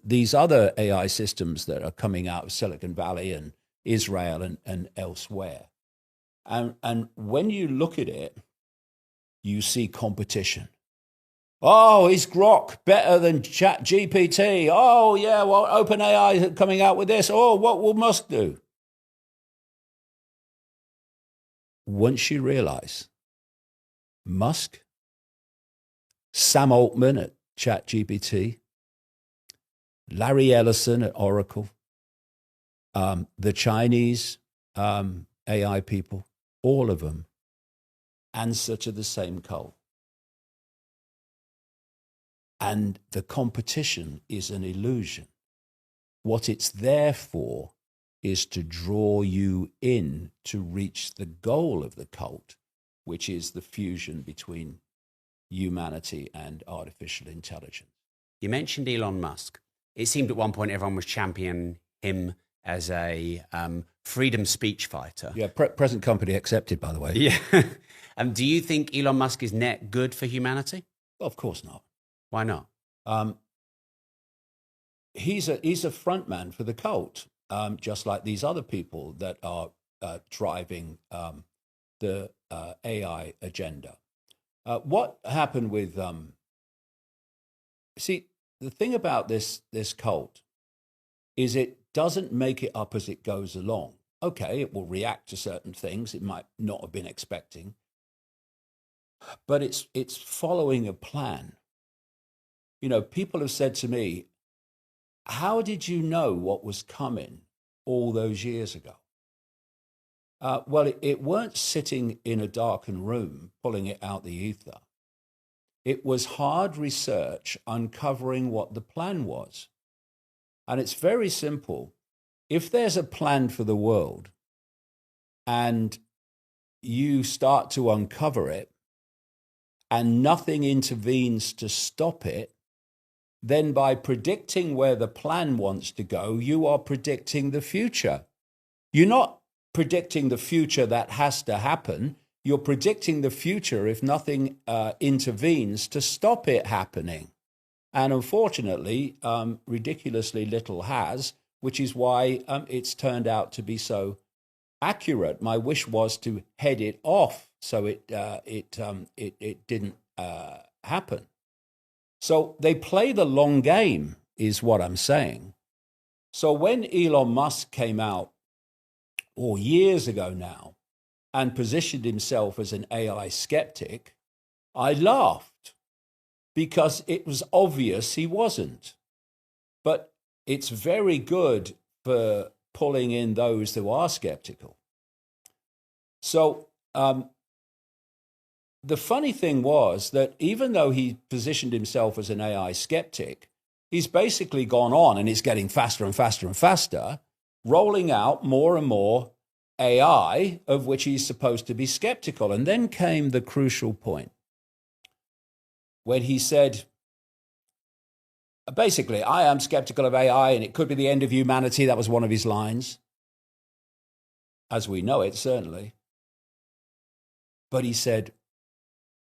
these other AI systems that are coming out of Silicon Valley and Israel and elsewhere. And when you look at it, you see competition. Oh, is Grok better than ChatGPT? Oh, yeah, well, OpenAI is coming out with this. Oh, what will Musk do? Once you realize Musk, Sam Altman at ChatGPT, Larry Ellison at Oracle, the Chinese AI people, all of them answer to the same call. And the competition is an illusion. What it's there for is to draw you in to reach the goal of the cult, which is the fusion between humanity and artificial intelligence. You mentioned Elon Musk. It seemed at one point everyone was championing him as a freedom speech fighter. Yeah, present company accepted, by the way. Yeah. Do you think Elon Musk is net good for humanity? Of course not. Why not? He's a front man for the cult, just like these other people that are driving the AI agenda. What happened with... see, the thing about this cult is it doesn't make it up as it goes along. Okay, it will react to certain things it might not have been expecting, but it's following a plan. You know, people have said to me, how did you know what was coming all those years ago? Well, it weren't sitting in a darkened room, pulling it out the ether. It was hard research uncovering what the plan was. And it's very simple. If there's a plan for the world and you start to uncover it and nothing intervenes to stop it, then by predicting where the plan wants to go, you are predicting the future. You're not predicting the future that has to happen. You're predicting the future if nothing intervenes to stop it happening. And unfortunately, ridiculously little has, which is why it's turned out to be so accurate. My wish was to head it off so it didn't happen. So they play the long game, is what I'm saying. So when Elon Musk came out, or years ago now, and positioned himself as an AI skeptic, I laughed because it was obvious he wasn't. But it's very good for pulling in those who are skeptical. So the funny thing was that even though he positioned himself as an AI skeptic, he's basically gone on, and it's getting faster and faster and faster, rolling out more and more AI of which he's supposed to be skeptical. And then came the crucial point when he said, basically, I am skeptical of AI and it could be the end of humanity. That was one of his lines, as we know it, certainly. But he said,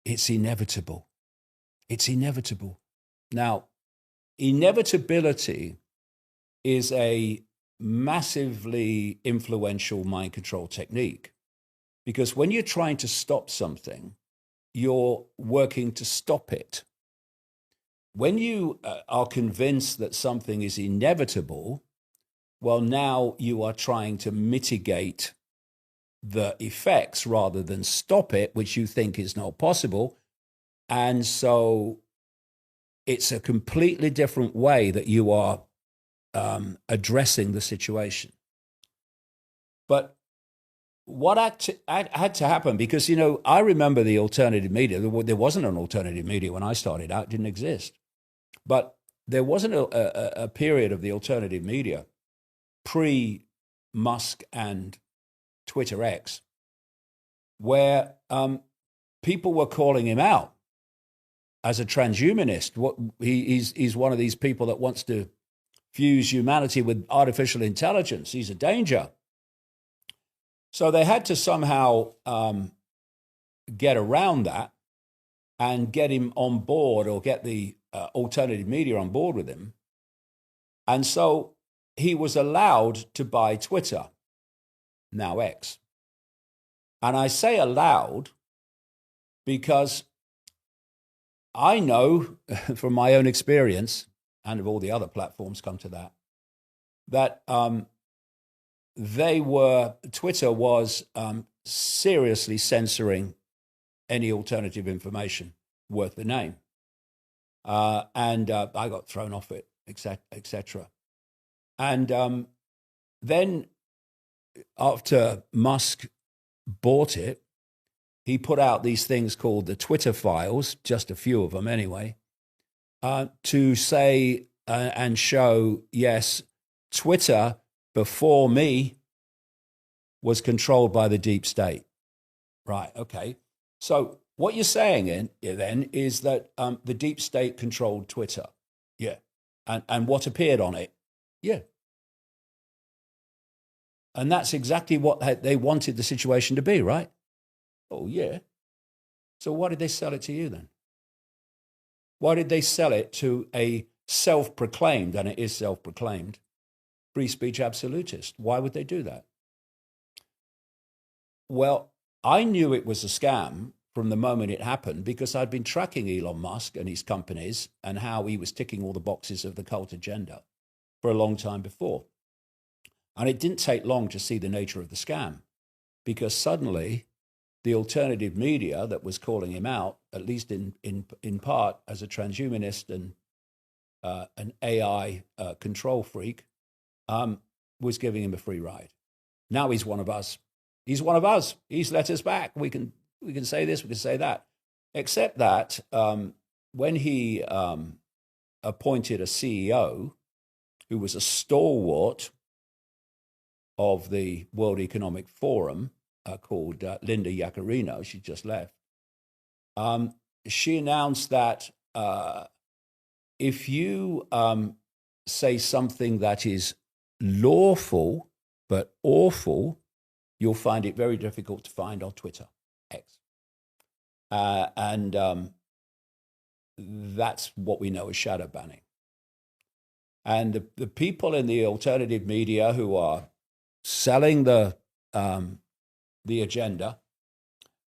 it's inevitable. It's inevitable. Now, inevitability is a massively influential mind control technique, because when you're trying to stop something, you're working to stop it. When you are convinced that something is inevitable, well, now you are trying to mitigate the effects rather than stop it, which you think is not possible. And so it's a completely different way that you are addressing the situation. But what had to happen, because, you know, I remember the alternative media. There wasn't an alternative media when I started out. It didn't exist. But there wasn't a period of the alternative media pre-Musk and Twitter X where people were calling him out as a transhumanist. He's one of these people that wants to fuse humanity with artificial intelligence. He's a danger. So they had to somehow get around that and get him on board, or get the alternative media on board with him. And so he was allowed to buy Twitter, now X. And I say allowed because I know from my own experience, and of all the other platforms come to that, that Twitter was seriously censoring any alternative information worth the name. And I got thrown off it, etc. And then after Musk bought it, he put out these things called the Twitter files, just a few of them anyway, to say and show, yes, Twitter before me was controlled by the deep state. Right, okay. So what you're saying then is that the deep state controlled Twitter. Yeah. And what appeared on it. Yeah. And that's exactly what they wanted the situation to be, right? Oh, yeah. So why did they sell it to you then? Why did they sell it to a self-proclaimed, and it is self-proclaimed, free speech absolutist? Why would they do that? Well, I knew it was a scam from the moment it happened, because I'd been tracking Elon Musk and his companies and how he was ticking all the boxes of the cult agenda for a long time before. And it didn't take long to see the nature of the scam, because suddenly the alternative media that was calling him out, at least in part as a transhumanist and an AI control freak, was giving him a free ride. Now he's one of us. He's one of us. He's let us back. We can say this, we can say that. Except that when he appointed a CEO who was a stalwart of the World Economic Forum, called Linda Yaccarino, she just left, she announced that if you say something that is lawful but awful, you'll find it very difficult to find on Twitter, X. And that's what we know as shadow banning. And the people in the alternative media who are selling the agenda,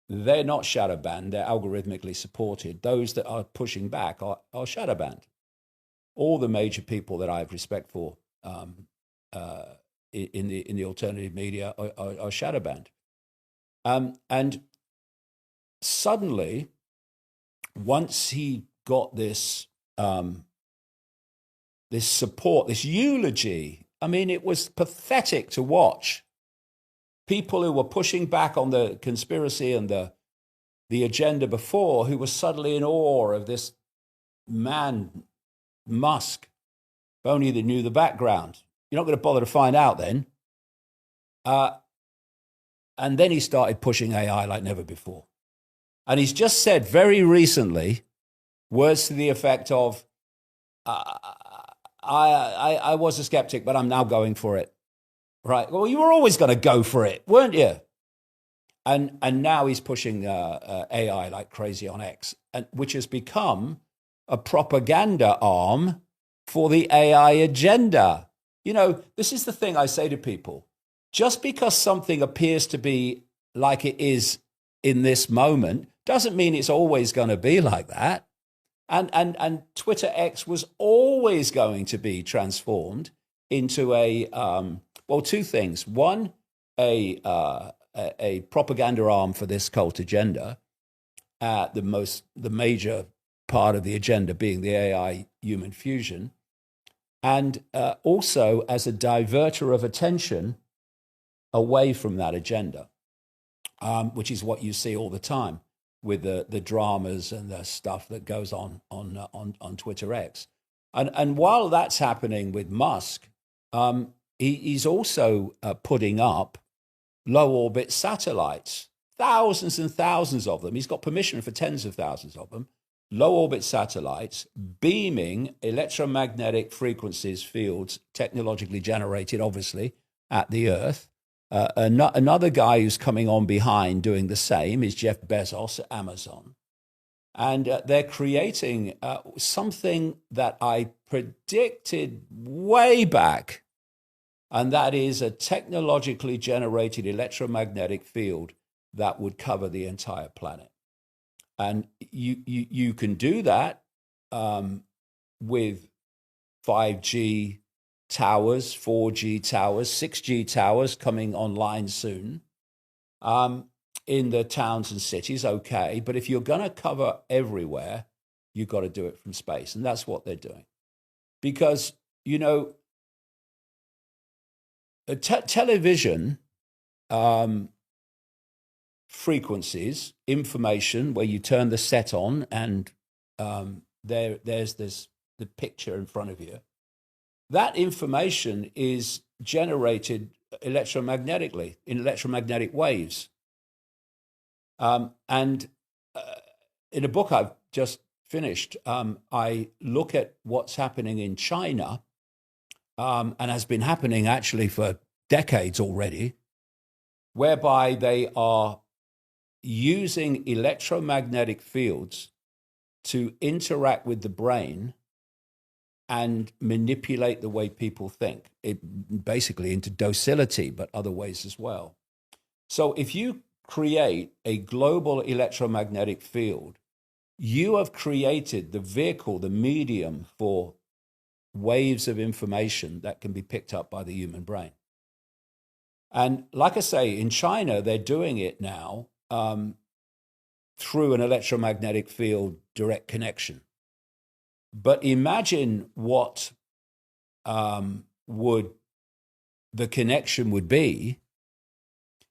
they're not shadow banned, they're algorithmically supported. Those that are pushing back are shadow banned. All the major people that I have respect for in the alternative media are shadow banned. And suddenly, once he got this this support, this eulogy, I mean, it was pathetic to watch. People who were pushing back on the conspiracy and the agenda before, who were suddenly in awe of this man, Musk. If only they knew the background. You're not going to bother to find out then. And then he started pushing AI like never before. And he's just said very recently words to the effect of, I was a skeptic, but I'm now going for it. Right? Well, you were always going to go for it, weren't you? And now he's pushing AI like crazy on X, which has become a propaganda arm for the AI agenda. You know, this is the thing I say to people. Just because something appears to be like it is in this moment doesn't mean it's always going to be like that. And Twitter X was always going to be transformed into two things. One, a propaganda arm for this cult agenda, the major part of the agenda being the AI human fusion, and also as a diverter of attention away from that agenda, which is what you see all the time with the dramas and the stuff that goes on Twitter X. And while that's happening with Musk, he's also putting up low orbit satellites, thousands and thousands of them. He's got permission for tens of thousands of them. Low orbit satellites beaming electromagnetic frequencies, fields, technologically generated, obviously, at the Earth. Another guy who's coming on behind doing the same is Jeff Bezos at Amazon. And they're creating something that I predicted way back, and that is a technologically generated electromagnetic field that would cover the entire planet. And you can do that with 5G towers, 4G towers, 6G towers coming online soon in the towns and cities, okay. But if you're going to cover everywhere, you've got to do it from space. And that's what they're doing. Because, you know, television frequencies, information, where you turn the set on and there's the picture in front of you. That information is generated electromagnetically, in electromagnetic waves. And in a book I've just finished, I look at what's happening in China, and has been happening actually for decades already, whereby they are using electromagnetic fields to interact with the brain and manipulate the way people think, basically into docility, but other ways as well. So if you create a global electromagnetic field, you have created the vehicle, the medium for waves of information that can be picked up by the human brain. And like I say, in China, they're doing it now through an electromagnetic field direct connection. But imagine what the connection would be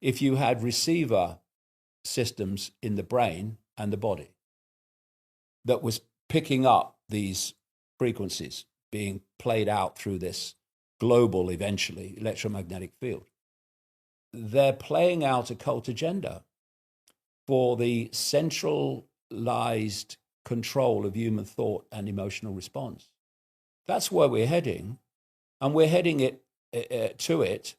if you had receiver systems in the brain and the body that was picking up these frequencies being played out through this global, eventually, electromagnetic field. They're playing out a cult agenda for the centralized control of human thought and emotional response. That's where we're heading, and we're heading to it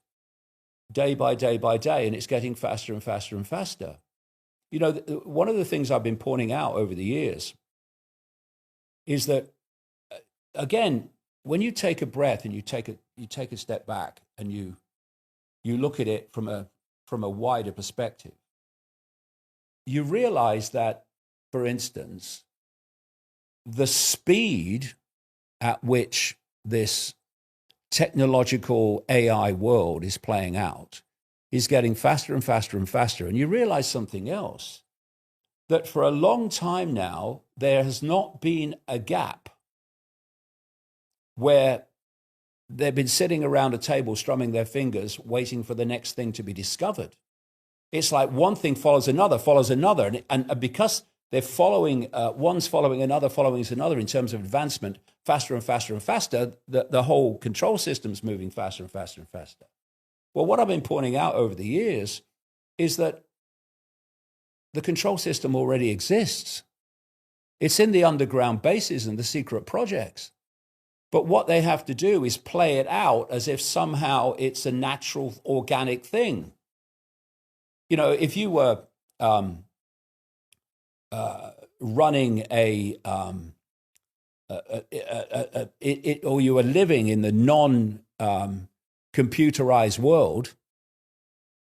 day by day by day, and it's getting faster and faster and faster. You know, one of the things I've been pointing out over the years is that, again, when you take a breath and you take a step back and you look at it from a wider perspective, you realize that, for instance, the speed at which this technological AI world is playing out is getting faster and faster and faster. And you realize something else, that for a long time now, there has not been a gap where they've been sitting around a table strumming their fingers, waiting for the next thing to be discovered. It's like one thing follows another. And because they're following, one's following another in terms of advancement, faster and faster and faster, the whole control system's moving faster and faster and faster. Well, what I've been pointing out over the years is that the control system already exists. It's in the underground bases and the secret projects. But what they have to do is play it out as if somehow it's a natural, organic thing. You know, if you were running or you were living in the non-computerized world,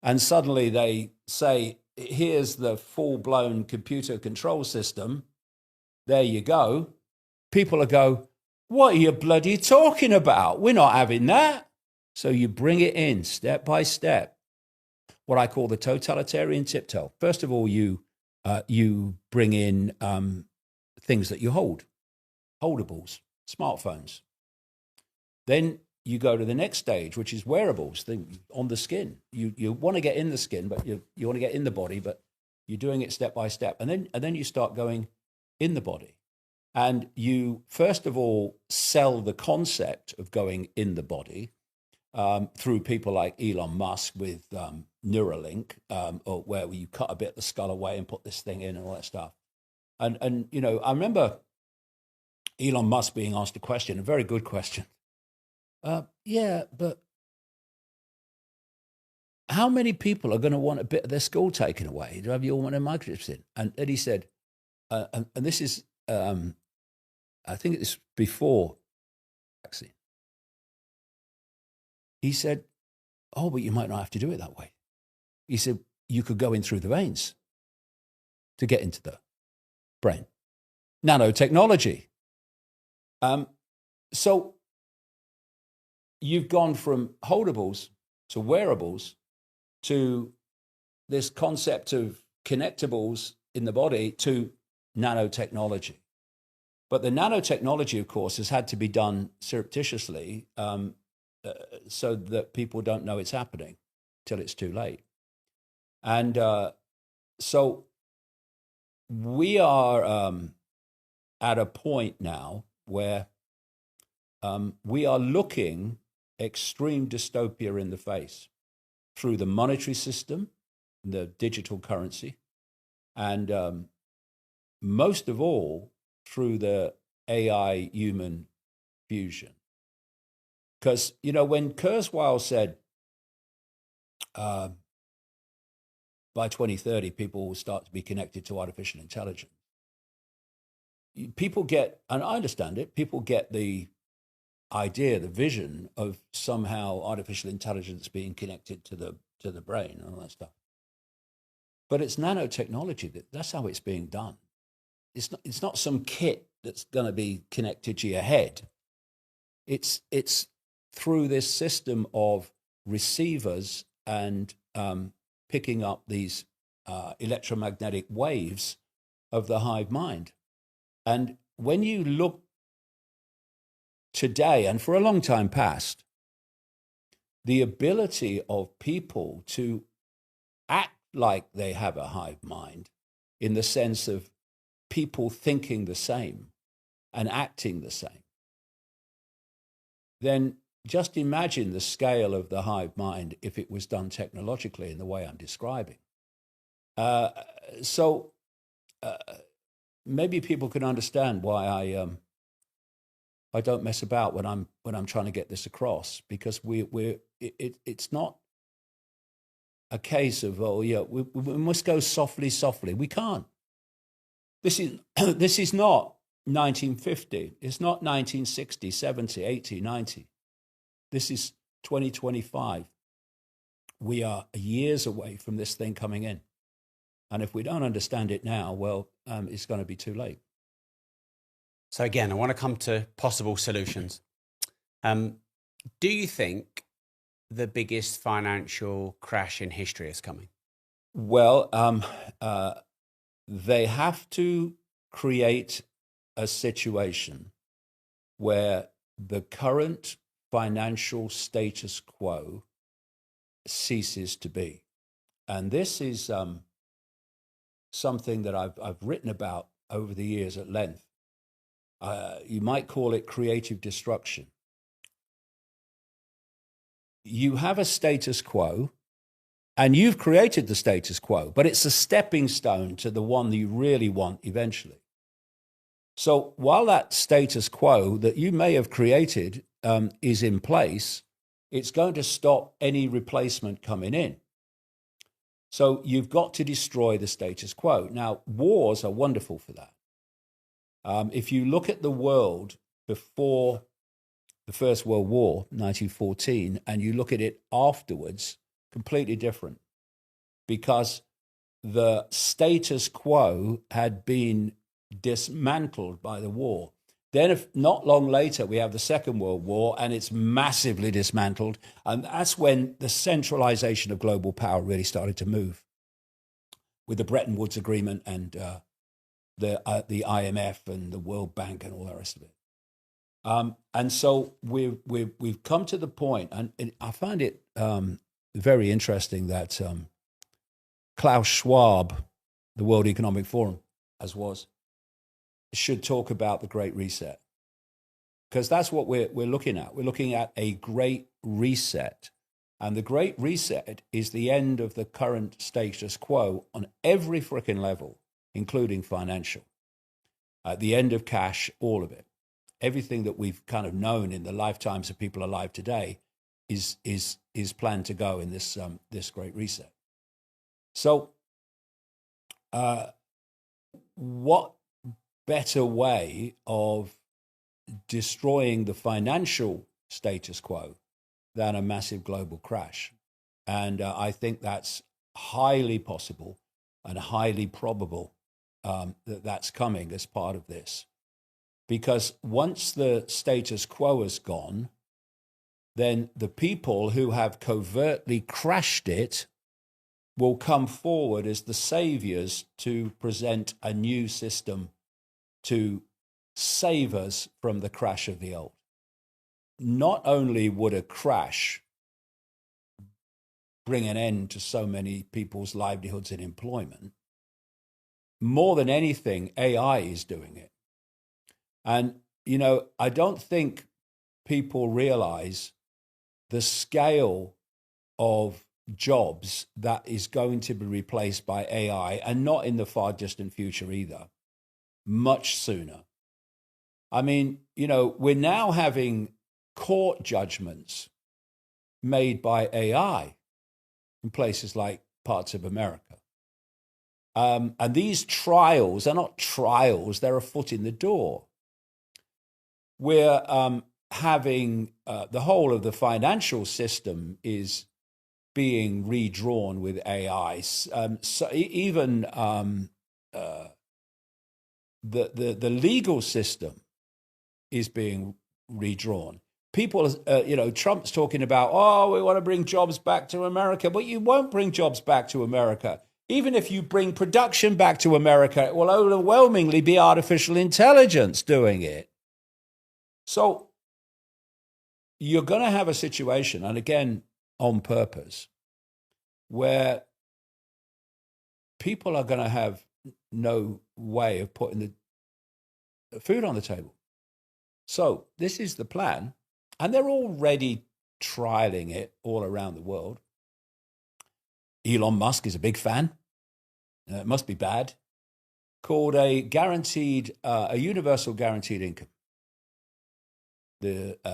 and suddenly they say, here's the full-blown computer control system, there you go, people will go, what are you bloody talking about? We're not having that. So you bring it in step by step, what I call the totalitarian tiptoe. First of all, you bring in things that you hold, holdables, smartphones. Then you go to the next stage, which is wearables, on the skin. You want to get in the skin, but you want to get in the body, but you're doing it step by step. And then you start going in the body. And you, first of all, sell the concept of going in the body through people like Elon Musk with Neuralink, or where you cut a bit of the skull away and put this thing in and all that stuff. And you know, I remember Elon Musk being asked a question, a very good question. Yeah, but how many people are going to want a bit of their skull taken away? Do you all want a microchips in? And he said, and this is, I think it's before vaccine. He said, oh, but you might not have to do it that way. He said, you could go in through the veins to get into the brain. Nanotechnology. So you've gone from holdables to wearables to this concept of connectables in the body to nanotechnology. But the nanotechnology, of course, has had to be done surreptitiously so that people don't know it's happening till it's too late. And so we are at a point now where we are looking extreme dystopia in the face through the monetary system, the digital currency, and most of all through the AI human fusion. Because, you know, when Kurzweil said by 2030 people will start to be connected to artificial intelligence, people get, and I understand it, people get the idea, the vision of somehow artificial intelligence being connected to the brain and all that stuff. But it's nanotechnology, that's how it's being done. It's not some kit that's going to be connected to your head. It's through this system of receivers and picking up these electromagnetic waves of the hive mind. And when you look today, and for a long time past, the ability of people to act like they have a hive mind, in the sense of people thinking the same and acting the same, then just imagine the scale of the hive mind if it was done technologically in the way I'm describing. So maybe people can understand why I don't mess about when I'm trying to get this across, because it's not a case of, oh yeah, we must go softly. We can't. This is not 1950. It's not 1960, 70, 80, 90. This is 2025. We are years away from this thing coming in. And if we don't understand it now, well, it's going to be too late. So again, I want to come to possible solutions. Do you think the biggest financial crash in history is coming? Well, they have to create a situation where the current financial status quo ceases to be. And this is something that I've written about over the years at length. You might call it creative destruction. You have a status quo, and you've created the status quo, but it's a stepping stone to the one that you really want eventually. So while that status quo that you may have created is in place, it's going to stop any replacement coming in. So you've got to destroy the status quo. Now, wars are wonderful for that. If you look at the world before the First World War, 1914, and you look at it afterwards, completely different, because the status quo had been dismantled by the war. Then, if not long later, we have the Second World War, and it's massively dismantled. And that's when the centralization of global power really started to move, with the Bretton Woods Agreement and the IMF and the World Bank and all the rest of it. And so we've come to the point, and I find it very interesting that Klaus Schwab, the World Economic Forum, as was, should talk about the Great Reset, because that's what we're looking at. We're looking at a Great Reset, and the Great Reset is the end of the current status quo on every frickin' level, including financial. The end of cash, all of it. Everything that we've kind of known in the lifetimes of people alive today is planned to go in this Great Reset. So, what better way of destroying the financial status quo than a massive global crash? And I think that's highly possible and highly probable that that's coming as part of this. Because once the status quo is gone, then the people who have covertly crashed it will come forward as the saviors to present a new system to save us from the crash of the old. Not only would a crash bring an end to so many people's livelihoods and employment, more than anything, AI is doing it. And, you know, I don't think people realize the scale of jobs that is going to be replaced by AI, and not in the far distant future either, much sooner. I mean, you know, we're now having court judgments made by AI in places like parts of America. And these trials are not trials, they're a foot in the door. We're having the whole of the financial system is being redrawn with AI. So even the legal system is being redrawn. People, you know, Trump's talking about, oh, we want to bring jobs back to America, but you won't bring jobs back to America. Even if you bring production back to America, it will overwhelmingly be artificial intelligence doing it. So you're going to have a situation, and again, on purpose, where people are going to have no way of putting the food on the table. So this is the plan, and they're already trialing it all around the world. Elon Musk is a big fan. It must be bad. Called a universal guaranteed income. The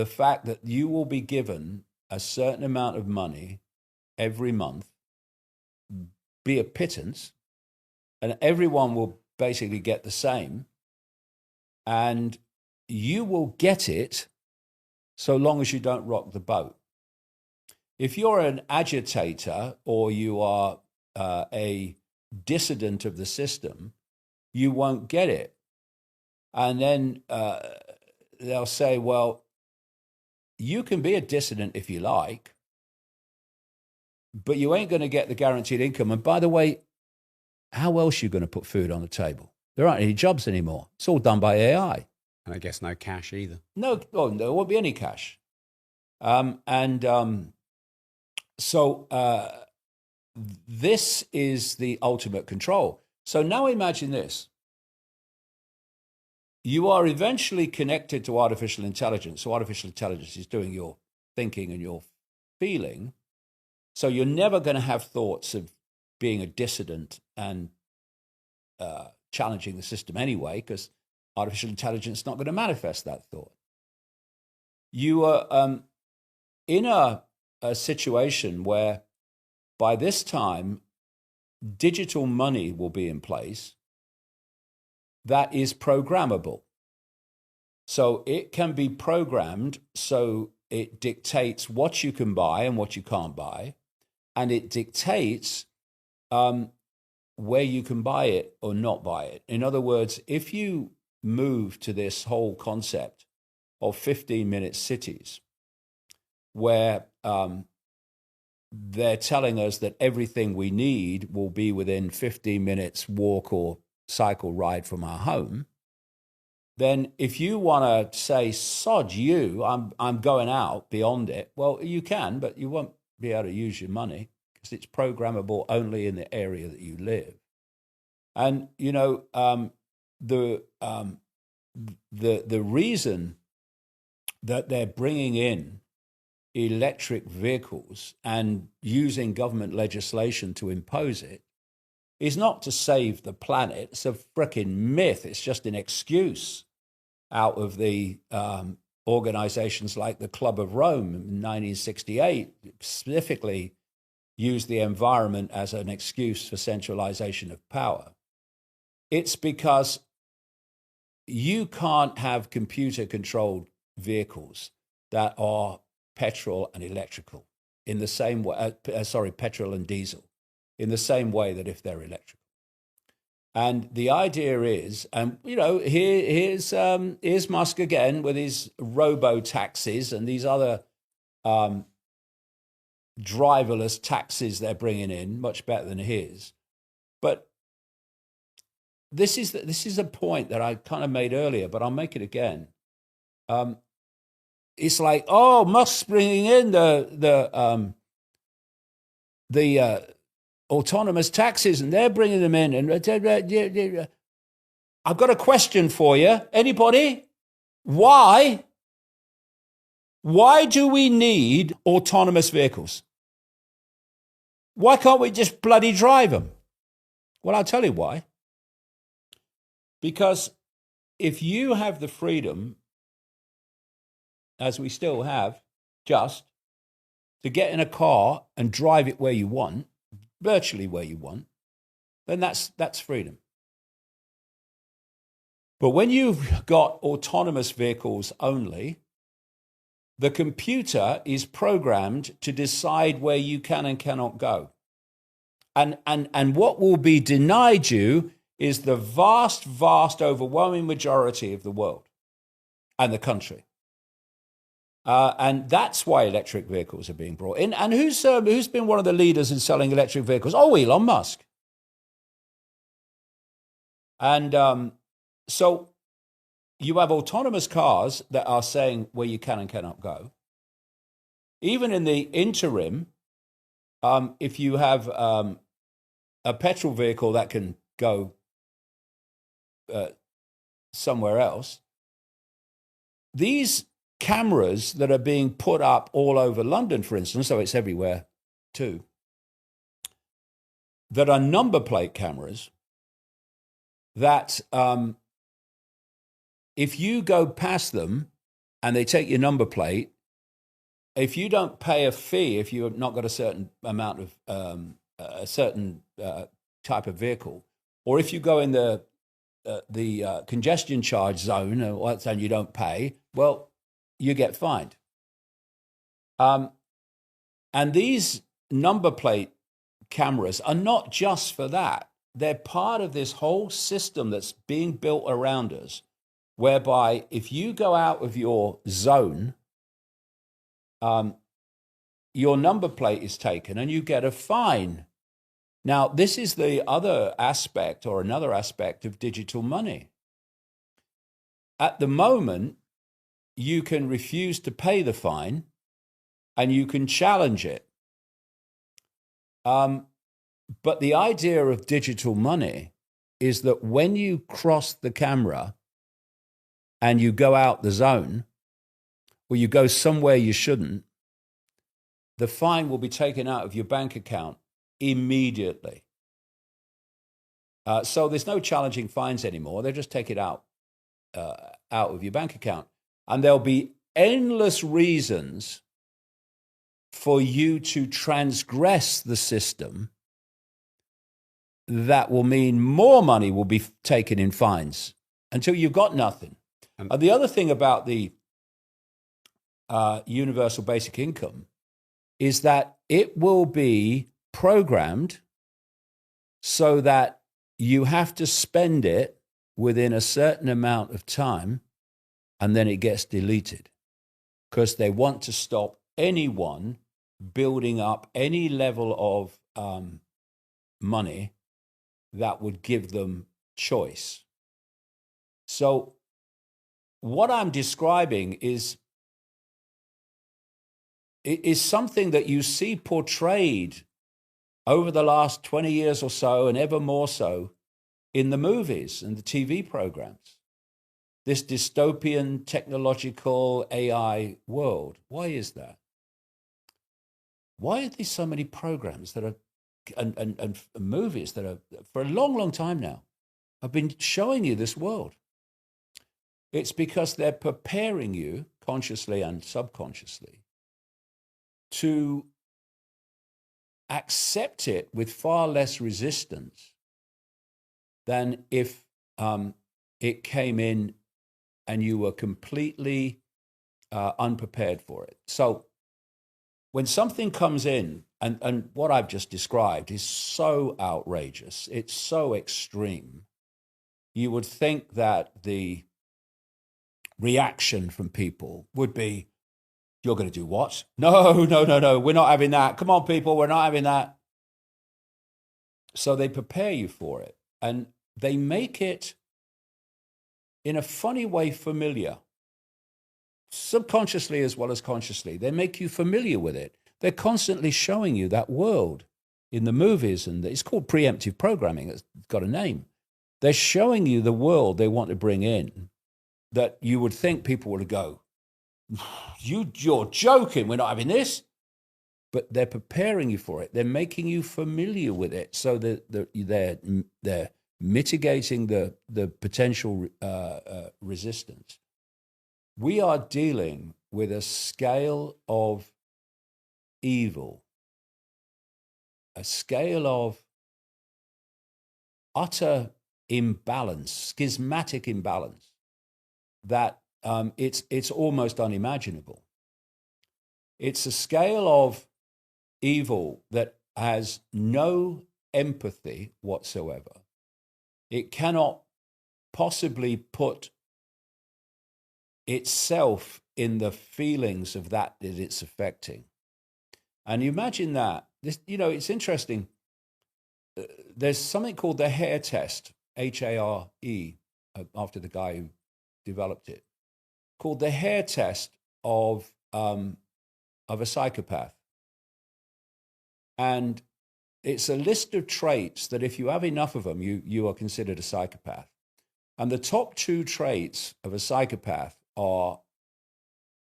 fact that you will be given a certain amount of money every month, be a pittance, and everyone will basically get the same, and you will get it so long as you don't rock the boat. If you're an agitator or you are a dissident of the system, you won't get it. And then they'll say, well, you can be a dissident if you like, but you ain't going to get the guaranteed income. And by the way, how else are you going to put food on the table? There aren't any jobs anymore. It's all done by AI. And I guess no cash either. No, well, there won't be any cash. So this is the ultimate control. So now imagine this. You are eventually connected to artificial intelligence. So artificial intelligence is doing your thinking and your feeling. So you're never going to have thoughts of being a dissident and challenging the system anyway, because artificial intelligence is not going to manifest that thought. You are in a situation where by this time, digital money will be in place that is programmable. So it can be programmed so it dictates what you can buy and what you can't buy, and it dictates where you can buy it or not buy it. In other words, if you move to this whole concept of 15-minute cities, where they're telling us that everything we need will be within 15 minutes walk or cycle ride from our home, then if you want to say, sod you, I'm going out beyond it, well, you can, but you won't be able to use your money because it's programmable only in the area that you live. And, you know, the reason that they're bringing in electric vehicles and using government legislation to impose it is not to save the planet. It's a frickin' myth. It's just an excuse out of the organizations like the Club of Rome in 1968, specifically used the environment as an excuse for centralization of power. It's because you can't have computer-controlled vehicles that are petrol and electrical in the same way, petrol and diesel, in the same way that if they're electrical. And the idea is, and you know, here's Musk again with his robo-taxis and these other driverless taxis they're bringing in, much better than his. But this is a point that I kind of made earlier, but I'll make it again. It's like, oh, Musk's bringing in the autonomous taxis, and they're bringing them in. And I've got a question for you. Anybody? Why do we need autonomous vehicles? Why can't we just bloody drive them? Well, I'll tell you why. Because if you have the freedom, as we still have, just to get in a car and drive it where you want, virtually where you want, then that's freedom. But when you've got autonomous vehicles only, the computer is programmed to decide where you can and cannot go. And what will be denied you is the vast, overwhelming majority of the world and the country. And that's why electric vehicles are being brought in. And who's been one of the leaders in selling electric vehicles? Oh, Elon Musk. And so you have autonomous cars that are saying where you can and cannot go. Even in the interim, if you have a petrol vehicle that can go somewhere else, these cameras that are being put up all over London, for instance, so it's everywhere too, that are number plate cameras that if you go past them and they take your number plate, if you don't pay a fee, if you've not got a certain amount of a certain type of vehicle, or if you go in the congestion charge zone and you don't pay, well, you get fined. And these number plate cameras are not just for that. They're part of this whole system that's being built around us, whereby if you go out of your zone your number plate is taken and you get a fine. Now, this is the other aspect or another aspect of digital money. At the moment, you can refuse to pay the fine and you can challenge it. But the idea of digital money is that when you cross the camera and you go out the zone, or you go somewhere you shouldn't, the fine will be taken out of your bank account immediately. So there's no challenging fines anymore. They'll just take it out of your bank account. And there'll be endless reasons for you to transgress the system that will mean more money will be taken in fines until you've got nothing. And the other thing about the universal basic income is that it will be programmed so that you have to spend it within a certain amount of time and then it gets deleted because they want to stop anyone building up any level of money that would give them choice. So what I'm describing is something that you see portrayed over the last 20 years or so, and ever more so in the movies and the TV programs. This dystopian technological AI world. Why is that? Why are there so many programs that are and movies that are, for a long, long time now, have been showing you this world? It's because they're preparing you, consciously and subconsciously, to accept it with far less resistance than if it came in and you were completely unprepared for it. So when something comes in, and what I've just described is so outrageous, it's so extreme, you would think that the reaction from people would be, you're going to do what? No, we're not having that. Come on, people, we're not having that. So they prepare you for it, and they make it, in a funny way, familiar. Subconsciously as well as consciously. They make you familiar with it. They're constantly showing you that world in the movies, and it's called preemptive programming. It's got a name. They're showing you the world they want to bring in that you would think people would go, you're joking, we're not having this. But they're preparing you for it. They're making you familiar with it so that they're mitigating the potential resistance. We are dealing with a scale of evil, a scale of utter imbalance, schismatic imbalance, that it's almost unimaginable. It's a scale of evil that has no empathy whatsoever. It cannot possibly put itself in the feelings of that it's affecting. And you imagine that. This, it's interesting. There's something called the Hare test, Hare, after the guy who developed it, called the Hare test of a psychopath. And it's a list of traits that if you have enough of them, you are considered a psychopath. And the top two traits of a psychopath are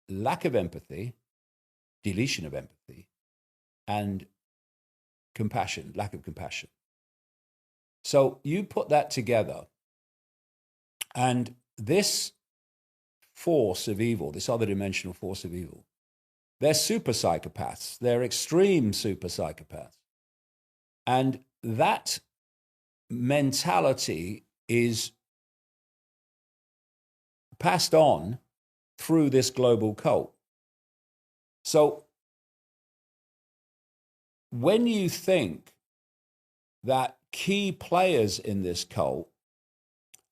lack of empathy, deletion of empathy, and compassion, lack of compassion. So you put that together, and this force of evil, this other dimensional force of evil, they're super psychopaths. They're extreme super psychopaths. And that mentality is passed on through this global cult. So when you think that key players in this cult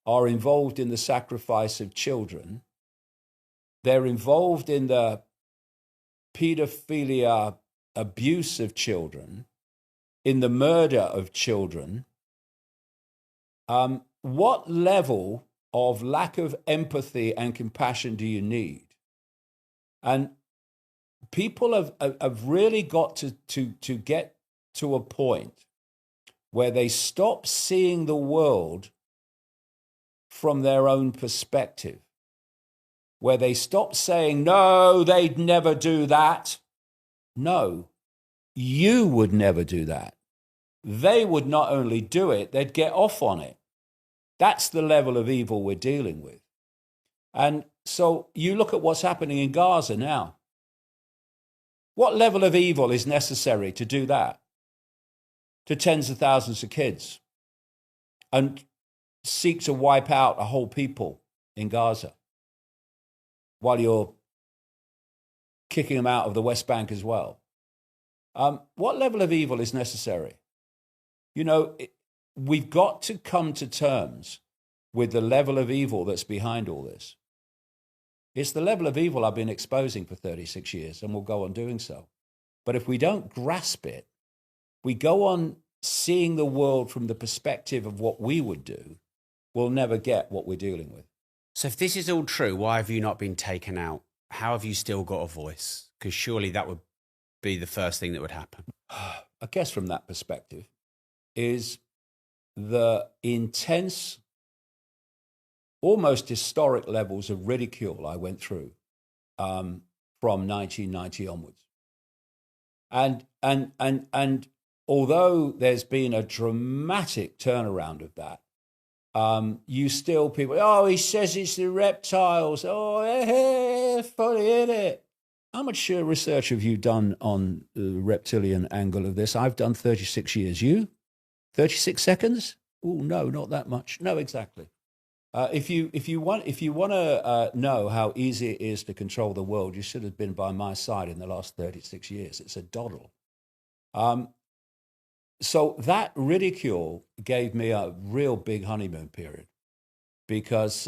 are involved in the sacrifice of children, they're involved in the pedophilia, abuse of children, in the murder of children, what level of lack of empathy and compassion do you need? And people have really got to get to a point where they stop seeing the world from their own perspective, where they stop saying, no, they'd never do that. No, you would never do that. They would not only do it, they'd get off on it. That's the level of evil we're dealing with. And so you look at what's happening in Gaza now. What level of evil is necessary to do that to tens of thousands of kids and seek to wipe out a whole people in Gaza while you're kicking them out of the West Bank as well? What level of evil is necessary? You know, we've got to come to terms with the level of evil that's behind all this. It's the level of evil I've been exposing for 36 years and will go on doing so. But if we don't grasp it, we go on seeing the world from the perspective of what we would do, we'll never get what we're dealing with. So if this is all true, why have you not been taken out? How have you still got a voice? Because surely that would be the first thing that would happen. I guess from that perspective is the intense, almost historic levels of ridicule I went through from 1990 onwards. And although there's been a dramatic turnaround of that, you still people, oh, he says it's the reptiles. Oh, funny, isn't it? How much research have you done on the reptilian angle of this? I've done 36 years. You? 36 seconds? Oh, no, not that much. No, exactly. If you want to know how easy it is to control the world, you should have been by my side in the last 36 years. It's a doddle. So that ridicule gave me a real big honeymoon period because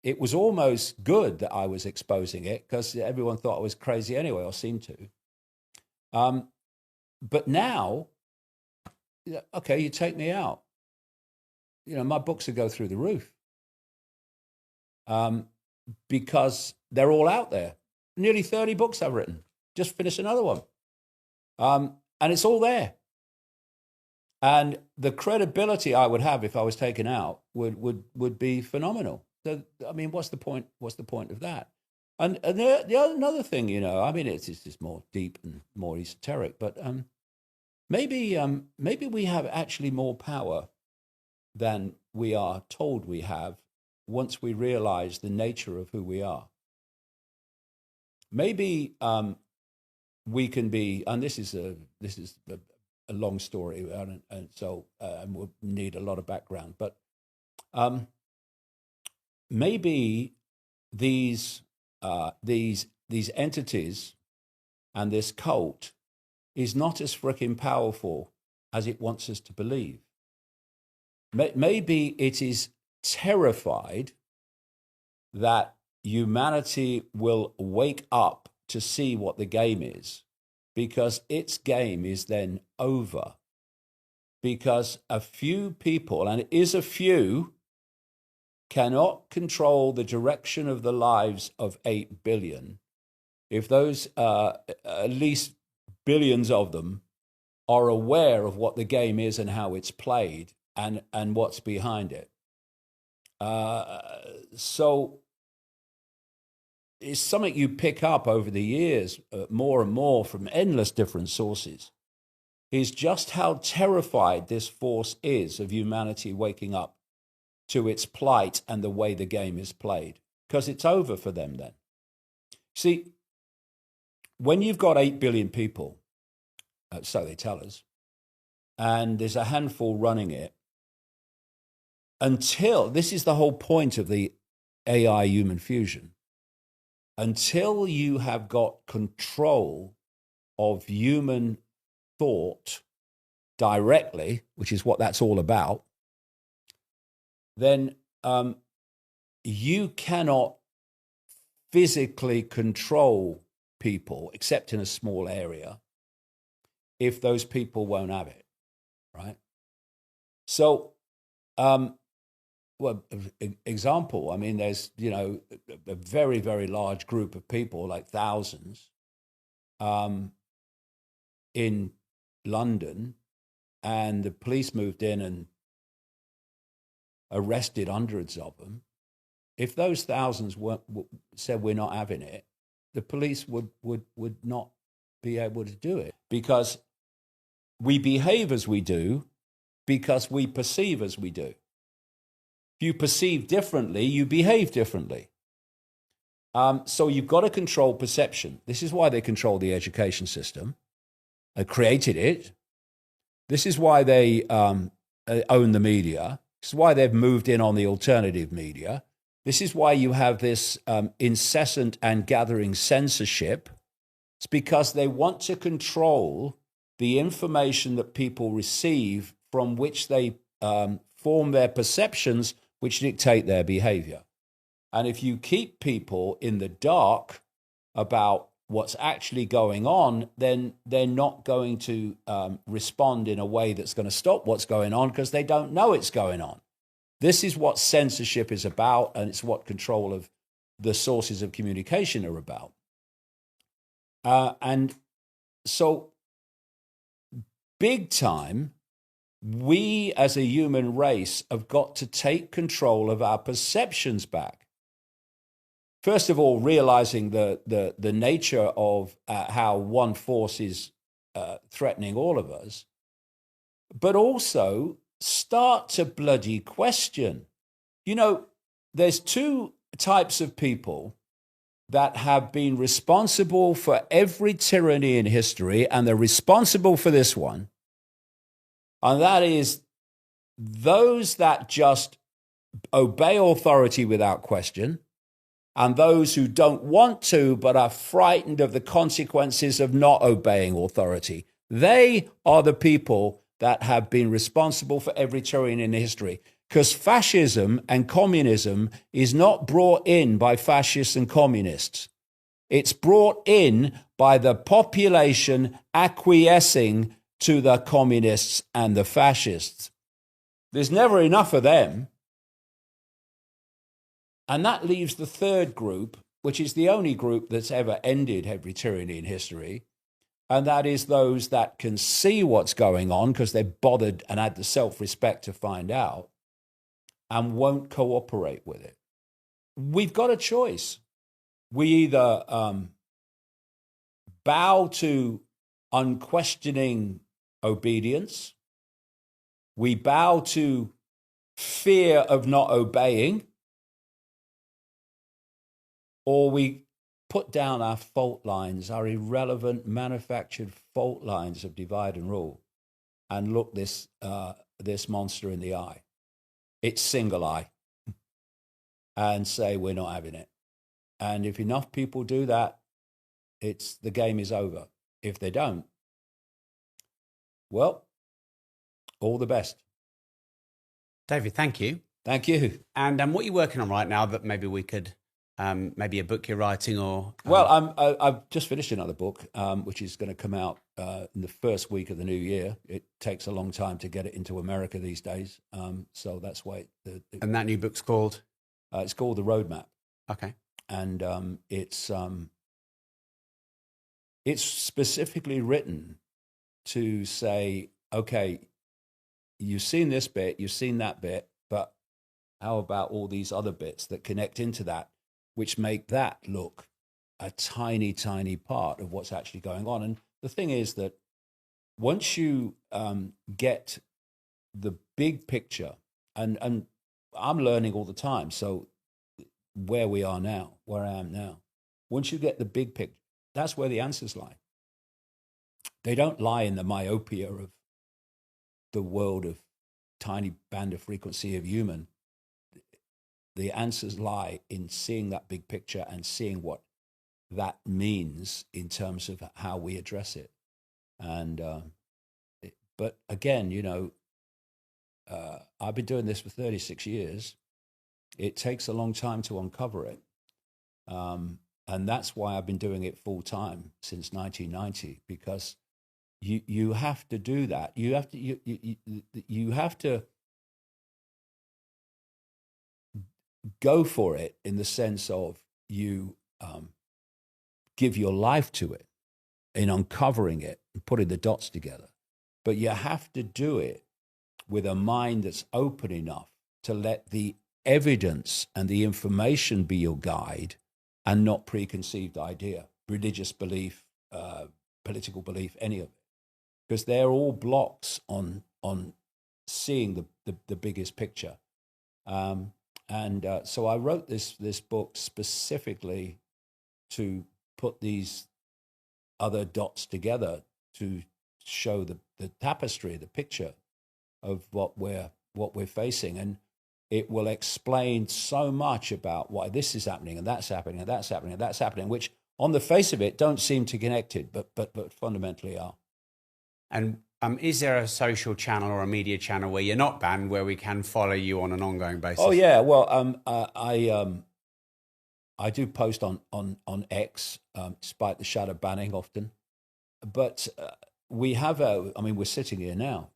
it was almost good that I was exposing it because everyone thought I was crazy anyway, or seemed to. But now, okay, you take me out. You know, my books would go through the roof because they're all out there. Nearly 30 books I've written. Just finished another one. And it's all there. And the credibility I would have if I was taken out would be phenomenal. So, I mean, what's the point? What's the point of that? And another thing, you know, I mean, it's just more deep and more esoteric, but maybe we have actually more power than we are told we have once we realize the nature of who we are. Maybe we can be, and this is a long story, and so we'll need a lot of background. But maybe these entities and this cult is not as freaking powerful as it wants us to believe. Maybe it is terrified that humanity will wake up to see what the game is, because its game is then over. Because a few people, and it is a few, cannot control the direction of the lives of 8 billion. If those, at least billions of them, are aware of what the game is and how it's played and what's behind it. So it's something you pick up over the years more and more from endless different sources, is just how terrified this force is of humanity waking up to its plight and the way the game is played, because it's over for them then. See, when you've got 8 billion people, so they tell us, and there's a handful running it, until, this is the whole point of the AI human fusion, until you have got control of human thought directly, which is what that's all about, then you cannot physically control people, except in a small area, if those people won't have it, right? So, well, example, I mean, there's, you know, a very, very large group of people, like thousands, in London, and the police moved in and arrested hundreds of them. If those thousands said we're not having it, the police would not be able to do it, because we behave as we do because we perceive as we do. If you perceive differently, you behave differently. So you've got to control perception. This is why they control the education system and created it. This is why they own the media. This is why they've moved in on the alternative media. This is why you have this incessant and gathering censorship. It's because they want to control the information that people receive, from which they form their perceptions, which dictate their behavior. And if you keep people in the dark about what's actually going on, then they're not going to respond in a way that's going to stop what's going on, because they don't know it's going on. This is what censorship is about, and it's what control of the sources of communication are about. And so, big time, we as a human race have got to take control of our perceptions back. First of all, realizing the nature of how one force is threatening all of us, but also start to bloody question. You know, there's two types of people that have been responsible for every tyranny in history, and they're responsible for this one. And that is those that just obey authority without question, and those who don't want to but are frightened of the consequences of not obeying authority. They are the people that have been responsible for every tyranny in history. Because fascism and communism is not brought in by fascists and communists. It's brought in by the population acquiescing to the communists and the fascists. There's never enough of them. And that leaves the third group, which is the only group that's ever ended every tyranny in history. And that is those that can see what's going on because they're bothered and had the self-respect to find out, and won't cooperate with it. We've got a choice. We either bow to unquestioning obedience, we bow to fear of not obeying, or we put down our fault lines, our irrelevant manufactured fault lines of divide and rule, and look this monster in the eye. It's single eye, and say we're not having it. And if enough people do that, the game is over. If they don't, well, all the best. David, thank you. Thank you. And what are you working on right now that maybe we could, maybe a book you're writing, or? Well, I've just finished another book, which is going to come out in the first week of the new year. It takes a long time to get it into America these days, so that's why. And that new book's called? It's called The Roadmap. Okay. And it's specifically written to say, okay, you've seen this bit, you've seen that bit, but how about all these other bits that connect into that, which make that look a tiny, tiny part of what's actually going on. And the thing is that once you get the big picture, and I'm learning all the time, so where we are now, where I am now, once you get the big picture, that's where the answers lie. They don't lie in the myopia of the world of tiny band of frequency of human. The answers lie in seeing that big picture and seeing what that means in terms of how we address it. And but again, you know, I've been doing this for 36 years. It takes a long time to uncover it. And that's why I've been doing it full time since 1990, because you have to do that. You have to go for it in the sense of you give your life to it in uncovering it and putting the dots together. But you have to do it with a mind that's open enough to let the evidence and the information be your guide and not preconceived idea, religious belief, political belief, any of it. Because they're all blocks on seeing the biggest picture. So I wrote this book specifically to put these other dots together to show the tapestry, the picture of what we're facing, and it will explain so much about why this is happening and that's happening and that's happening and that's happening, which on the face of it don't seem to connected, but fundamentally are. And is there a social channel or a media channel where you're not banned, where we can follow you on an ongoing basis? Oh yeah, well, I do post on X, despite the shadow banning often, but we have we're sitting here now.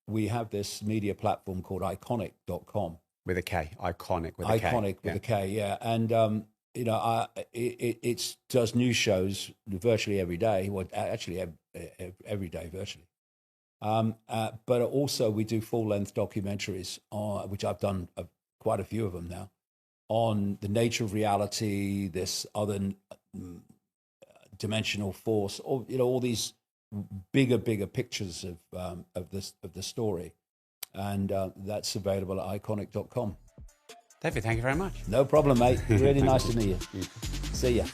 We have this media platform called iconic.com. With a K, iconic with a K. Iconic with a K, yeah. And, it does news shows virtually every day. Well, actually every day virtually. But also we do full-length documentaries, which I've done quite a few of them now, on the nature of reality, this other dimensional force, or all these bigger pictures of the story, and that's available at iconic.com. David, thank you very much. No problem, mate. Really nice to meet you. See ya.